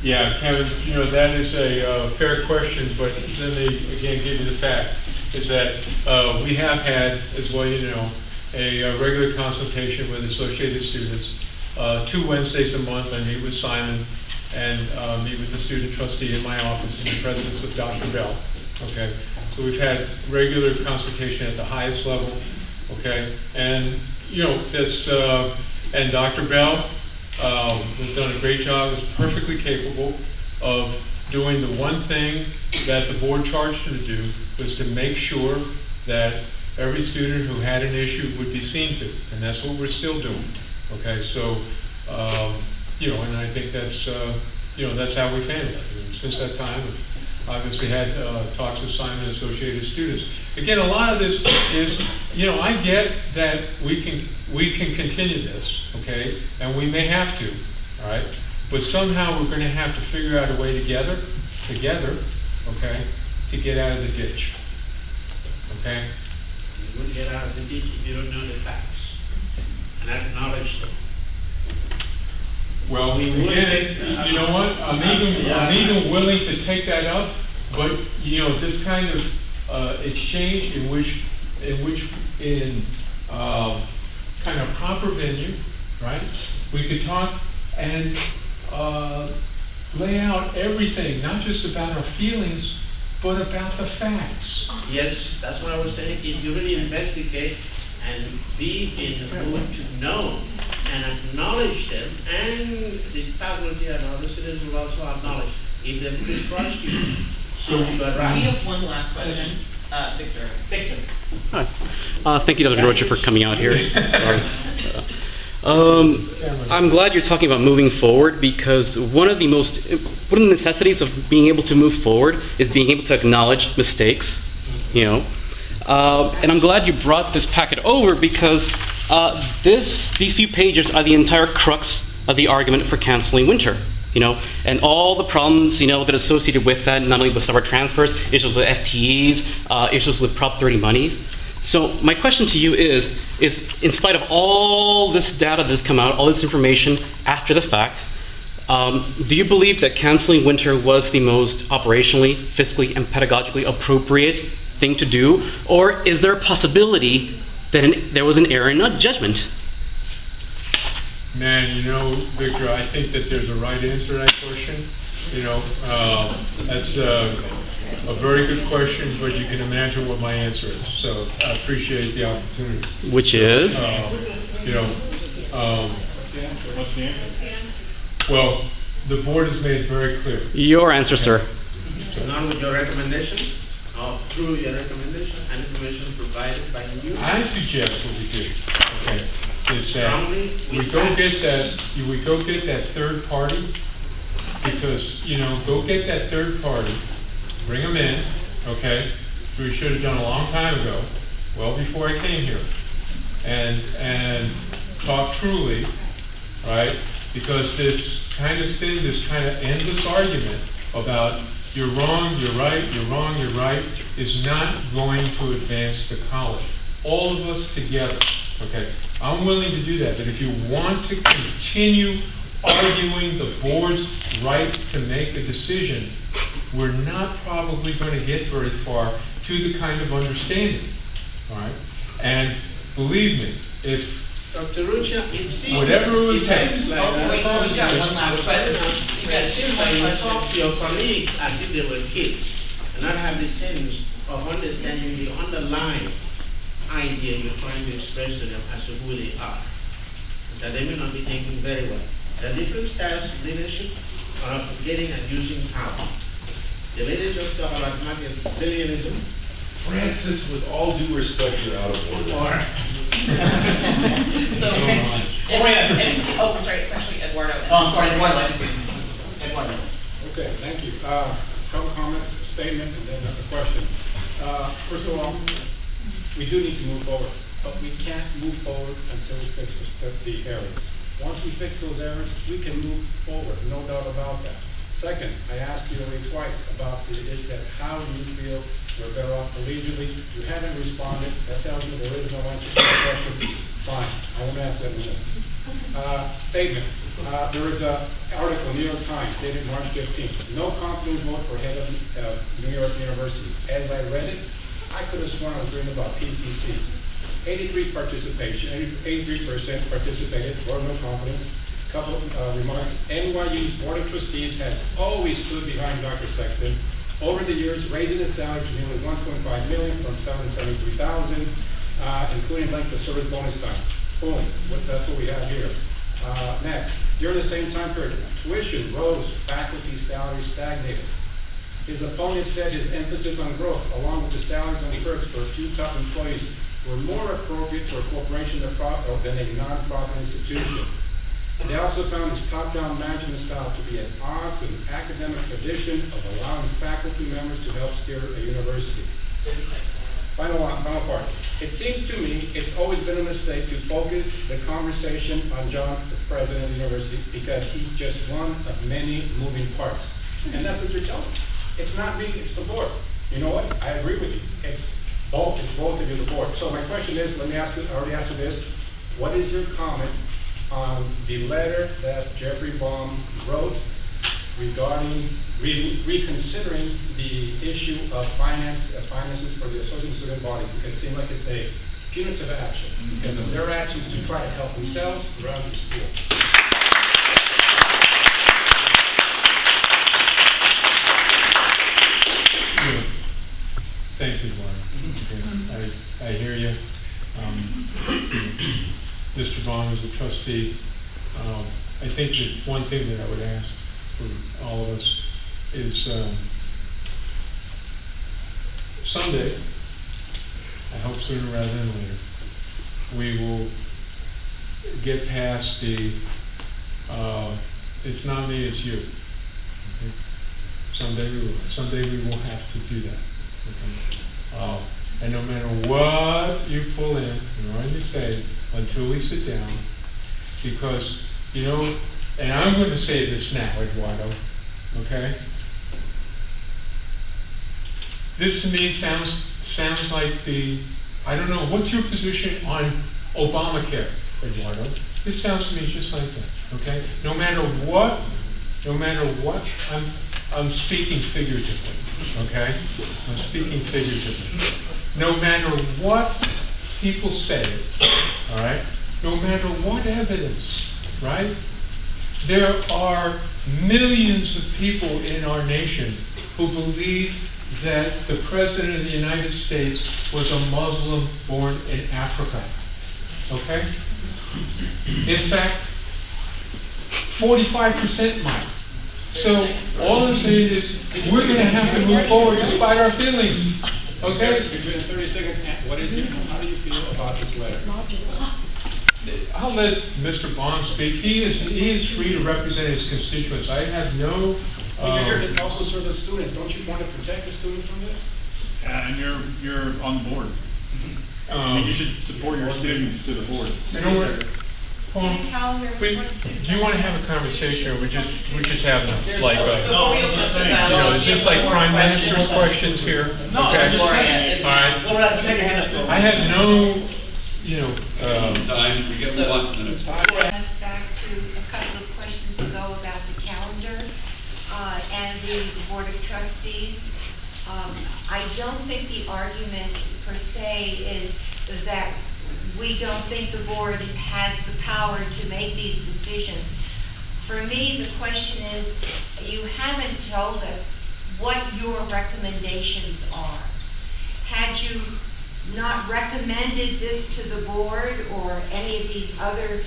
Yeah, Kevin, you know, that is a fair question, but let me again give you the fact, is that we have had, as well you know, a regular consultation with associated students. 2 Wednesdays a month I meet with Simon and meet with the student trustee in my office in the presence of Dr. Bell. Okay, so we've had regular consultation at the highest level. Okay, and you know, that's and Dr. Bell has done a great job, is perfectly capable of doing the one thing that the board charged him to do, was to make sure that every student who had an issue would be seen to, and that's what we're still doing. Okay, so you know, and I think that's you know, that's how we've handled it. And since that time, we've obviously had talks with Simon and Associated Students. Again, a lot of this is, you know, I get that we can continue this, okay, and we may have to, all right, but somehow we're going to have to figure out a way together, okay, to get out of the ditch, okay. You wouldn't get out of the ditch if you don't know the facts and acknowledge them. Well, again, you know what? I'm even willing to take that up, but you know, this kind of exchange in kind of proper venue, right? We could talk and lay out everything, not just about our feelings, but about the facts. Yes, that's what I was saying. If you really investigate and be in the mood to know and acknowledge them, and the faculty and other students will also acknowledge if they could trust you. So you are right. We have one last question. Victor. Hi. Thank you, Dr. Rocha, for coming out here. Sorry. I'm glad you're talking about moving forward, because one of the necessities of being able to move forward is being able to acknowledge mistakes, you know. And I'm glad you brought this packet over, because these few pages are the entire crux the argument for canceling winter, and all the problems, that are associated with that, not only with summer transfers, issues with FTEs, issues with Prop 30 monies. So my question to you is in spite of all this data that's come out, all this information after the fact, do you believe that canceling winter was the most operationally, fiscally, and pedagogically appropriate thing to do? Or is there a possibility that there was an error in judgment? Man, Victor, I think that there's a right answer to that question. That's a very good question, but you can imagine what my answer is. So I appreciate the opportunity. Which is? What's the answer? Well, the board has made it very clear. Your answer, sir. So now with your recommendation, or through your recommendation and information provided by you, I suggest what we do, is that we go get that third party, because, go get that third party, bring them in, we should have done a long time ago, well before I came here, and talk truly, right? Because this kind of thing, this kind of endless argument about you're wrong, you're right, you're wrong, you're right, is not going to advance the college. All of us together, I'm willing to do that, but if you want to continue arguing the board's right to make a decision, we're not probably going to get very far to the kind of understanding, all right? And believe me, if Dr. Rocha, it seems whatever it seems takes. like wait, we got one last question. It seems like you talk to your colleagues as if they were kids, and not have the sense of understanding the underlying idea you're trying to express to them as to who they are. That they may not be thinking very well. There are different styles of leadership of getting and using power. The lady just talked about Machiavellianism. Francis, with all due respect, you're out of order. Especially Eduardo. I'm sorry, Eduardo. Eduardo. Okay, thank you. Couple comments, statement, and then a question. First of all, we do need to move forward, but we can't move forward until we fix the errors. Once we fix those errors, we can move forward, no doubt about that. Second, I asked you already twice about the issue that how do you feel we're better off collegially. You haven't responded. That tells me there is no answer to the question. Fine, I won't ask that anymore. Statement. There is an article in New York Times dated March 15th. No confidence vote for head of New York University. As I read it, I could have sworn I was reading about PCC. 83% participated, voted no confidence. Couple of remarks. NYU's Board of Trustees has always stood behind Dr. Sexton. Over the years, raising his salary to nearly $1.5 million from $773,000, including length of service bonus time. Boom. That's what we have here. Next, during the same time period, tuition rose, faculty salaries stagnated. His opponent said his emphasis on growth, along with the salaries and perks for a few top employees, were more appropriate for a corporation than a non-profit institution. They also found his top-down management style to be at odds with an academic tradition of allowing faculty members to help steer a university. Final part. It seems to me it's always been a mistake to focus the conversation on John, the president of the university, because he's just one of many moving parts. And that's what you're telling me. It's not me, it's the board. You know what? I agree with you. It's both of you, the board. So my question is, let me ask you, I already asked you this. What is your comment on the letter that Jeffrey Baum wrote regarding reconsidering the issue of finances for the associate student body? Because it seems like it's a punitive action because of their actions to try to help themselves around the school. Thanks, Eduardo. I hear you. Mr. Baum is a trustee. I think that one thing that I would ask for all of us is someday, I hope sooner rather than later, we will get past the it's not me, it's you. Okay? Someday we will. Someday we will have to do that. Okay? And no matter what you pull in, or you say, until we sit down, because you know, and I'm going to say this now, Eduardo, okay? This to me sounds like I don't know, what's your position on Obamacare, Eduardo? This sounds to me just like that, okay? No matter what, I'm speaking figuratively, okay? I'm speaking figuratively. No matter what people say, all right? No matter what evidence, right? There are millions of people in our nation who believe that the President of the United States was a Muslim born in Africa. Okay? In fact, 45% might. So all I'm saying is we're going to have to move forward despite our feelings. Okay? In 30 seconds, how do you feel about this letter? I'll let Mr. Bond speak. He is free to represent his constituents. I have no... You're here to also serve the students. Don't you want to protect the students from this? And you're on the board. You should support your students to the board. You know what? Do you want to have a conversation, or we just have like is this like prime minister's questions here? No, okay. All right. I had no, time. We get one to the next. Back to a couple of questions ago about the calendar and the Board of Trustees. I don't think the argument per se is that we don't think the board has the power to make these decisions. For me, the question is, you haven't told us what your recommendations are. Had you not recommended this to the board or any of these other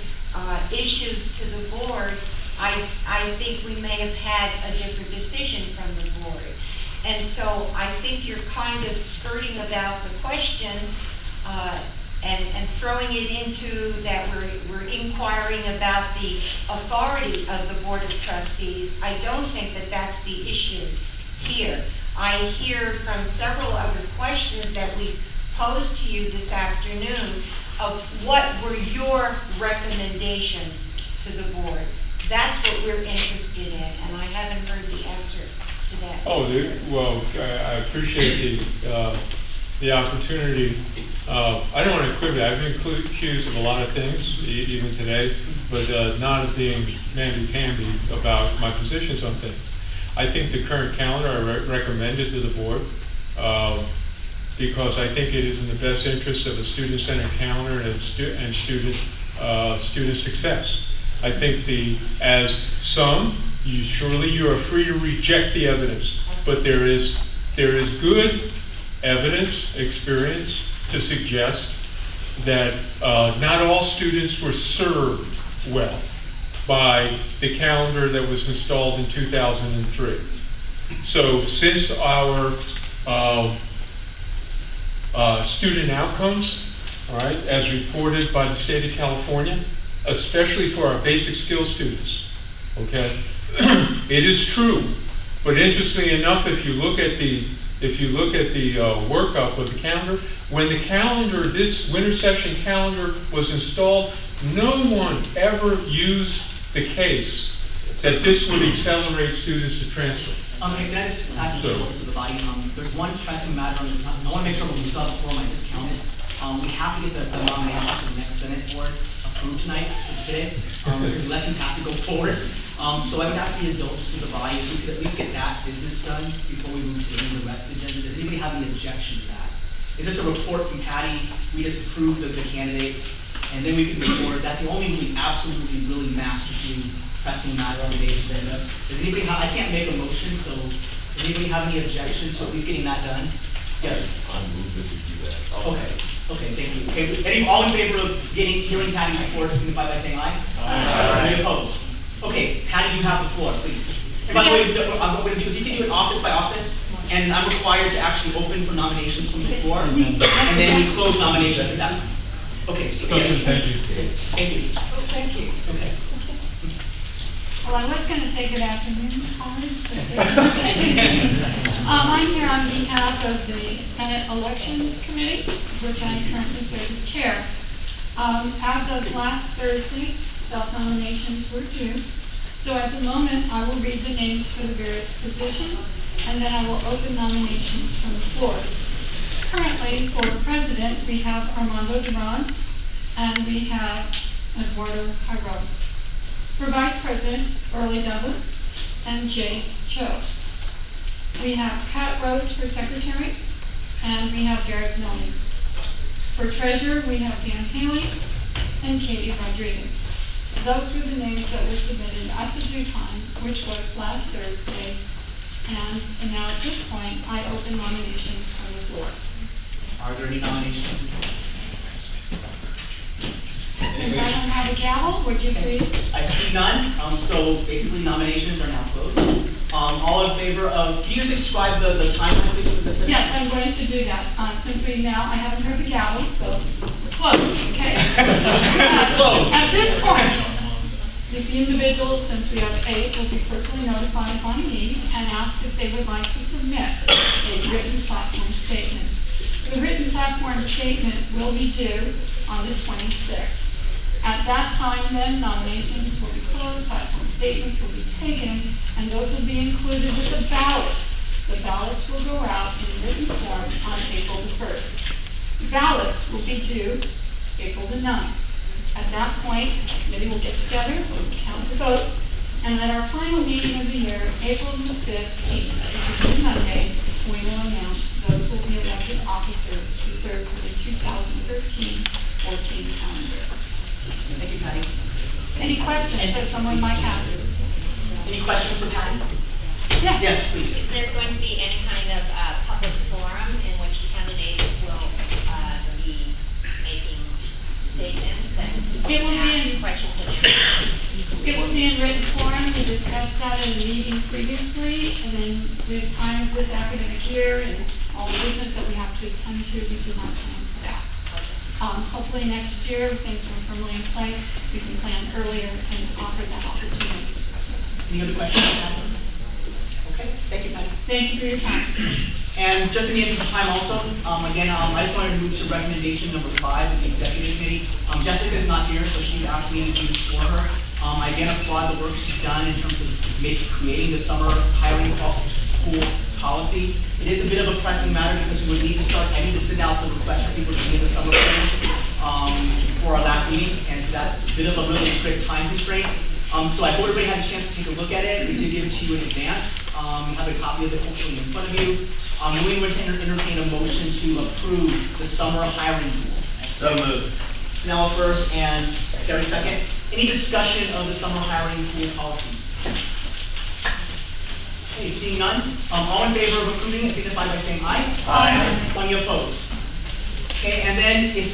issues to the board, I think we may have had a different decision from the board. And so I think you're kind of skirting about the question and throwing it into that we're inquiring about the authority of the Board of Trustees. I don't think that that's the issue here. I hear from several other questions that we posed to you this afternoon of what were your recommendations to the board. That's what we're interested in, and I haven't heard the answer to that. I appreciate the opportunity. I don't want to equivocate. I've been accused of a lot of things, even today, but not of being mamby-pamby about my positions on things. I think the current calendar I recommended to the board because I think it is in the best interest of a student-centered calendar and student success. I think as some, you are free to reject the evidence, but there is good evidence, experience to suggest that not all students were served well by the calendar that was installed in 2003. So since our student outcomes, all right, as reported by the state of California, especially for our basic skills students, okay, it is true. But interestingly enough, if you look at the workup of the calendar, when the calendar, this winter session calendar was installed, no one ever used the case that this would accelerate students to transfer. Can I just ask the focus of the body? There's one pressing matter on this. I want to make sure when we still have a forum, I just counted. We have to get the nominations for the next Senate board approved today, because elections have to go forward. So I would ask the indulgence of the body if we could at least get that business done before we move to the rest of the agenda. Does anybody have any objection to that? Is this a report from Patty? We just approved of the candidates, and then we can move forward. That's the only really absolutely really masterfully pressing matter on the day's agenda. Does anybody have, I can't make a motion, so does anybody have any objection to at least getting that done? Yes. I move that we do that. Okay, thank you. Okay, all in favor of hearing Patty's report, signify by saying aye. Aye. Any opposed? Okay, Patty, you have the floor, please. And by the way, what I'm going to do is you can do it office by office, and I'm required to actually open for nominations from the floor, and then we close nominations at that time. Okay, so yes. Thank you. Thank you. Oh, thank you. Okay. Well, I was going to say good afternoon, Collins, but I'm here on behalf of the Senate Elections Committee, which I currently serve as chair. As of last Thursday, self-nominations were due. So at the moment, I will read the names for the various positions, and then I will open nominations from the floor. Currently, for president, we have Armando Duran, and we have Eduardo Jairo. For vice president, Early Douglas and Jay Cho. We have Pat Rose for secretary, and we have Derek Milne. For treasurer, we have Dan Haley and Katie Rodriguez. Those were the names that were submitted at the due time, which was last Thursday. And now at this point, I open nominations from the floor. Are there any nominations? Since I don't have a gavel, would you please? I see none, so basically nominations are now closed. All in favor of, can you just describe the timeline, please, for this? Yes, I'm going to do that. Simply now, I haven't heard the gavel, so we're closed, okay? Closed. At this point, the individuals, since we have 8, will be personally notified upon need and asked if they would like to submit a written platform statement. The written platform statement will be due on the 26th. At that time, then, nominations will be closed, platform statements will be taken, and those will be included with the ballots. The ballots will go out in written form on April the 1st. Ballots will be due April the 9th. At that point, the committee will get together, count the votes, and at our final meeting of the year, April the 15th, which is Monday, we will announce those will be elected officers to serve for the 2013-14 calendar. Thank you, Patty. Any questions that someone might have? Any questions for Patty? Yeah. Yes, please. Is there going to be any kind of public forum in which candidates will be making statements and It will be in questions and answers? It will be in written form. We discussed that in a meeting previously, and then with time this academic year and all the business that we have to attend to, we do not plan for that. Hopefully next year, if things are firmly in place, we can plan earlier and offer that opportunity. Any other questions? Okay, thank you, Patty. Thank you for your time. And just in the interest of time also, again, I just wanted to move to recommendation number 5 of the executive committee. Jessica is not here, so she asked me to do this for her. I again applaud the work she's done in terms of creating the summer hiring pool policy. It is a bit of a pressing matter because we need to send out the request for people to be in the summer plans for our last meeting, and so that's a bit of a really strict time constraint. So I hope everybody had a chance to take a look at it. We did give it to you in advance. You have a copy of it hopefully in front of you. We would entertain a motion to approve the summer hiring pool. So moved. Now first and Gary second. Any discussion of the summer hiring pool policy? Okay, seeing none. All in favor of approving it, signify by saying aye. Aye. Any opposed? Okay, and then if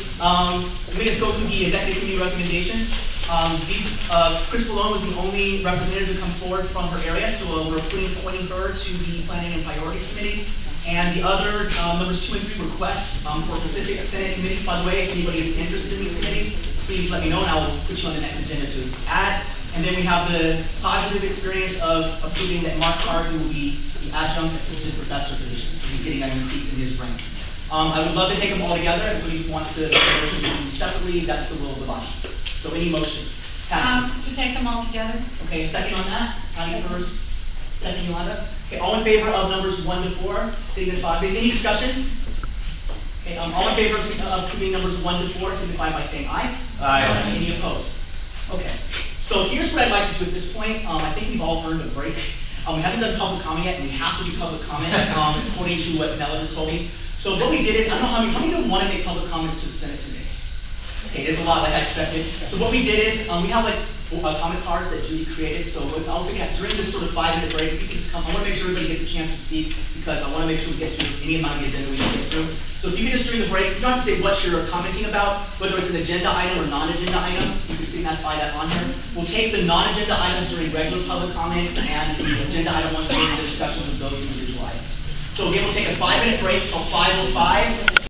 let me just go through the executive committee recommendations. Chris Malone was the only representative to come forward from her area, so we're appointing her to the Planning and Priorities Committee. And the other numbers 2 and 3 requests for specific Senate committees. By the way, if anybody is interested in these committees, please let me know, and I will put you on the next agenda to add. And then we have the positive experience of approving that Mark Carter will be the adjunct assistant professor position. So he's getting that increase in his rank. I would love to take them all together. If anybody wants to do them separately, that's the rule of the body. So any motion? To take them all together. Okay, second on that. Patty first. Second, Yolanda. Okay, all in favor of numbers 1 to 4, signify. Any discussion? Okay, all in favor of approving numbers 1 to 4, signify by saying aye. Aye. Any opposed? Okay. So here's what I'd like to do at this point. I think we've all earned a break. We haven't done public comment yet, and we have to do public comment according to what Nella just told me. So what we did is, I don't know how many of you want to make public comments to the Senate today? Okay, there's a lot like I expected. So what we did is, we have like comment cards that Judy created. So I'll forget, during this sort of 5-minute break, you can just come. I want to make sure everybody gets a chance to speak because I want to make sure we get through any amount of the agenda we can get through. So if you can just during the break, you don't have to say what you're commenting about, whether it's an agenda item or non-agenda item. You can signify that on here. We'll take the non-agenda items during regular public comment and the agenda item once we're in the discussions of those individual items. So again, we'll take a 5-minute break till 5:05.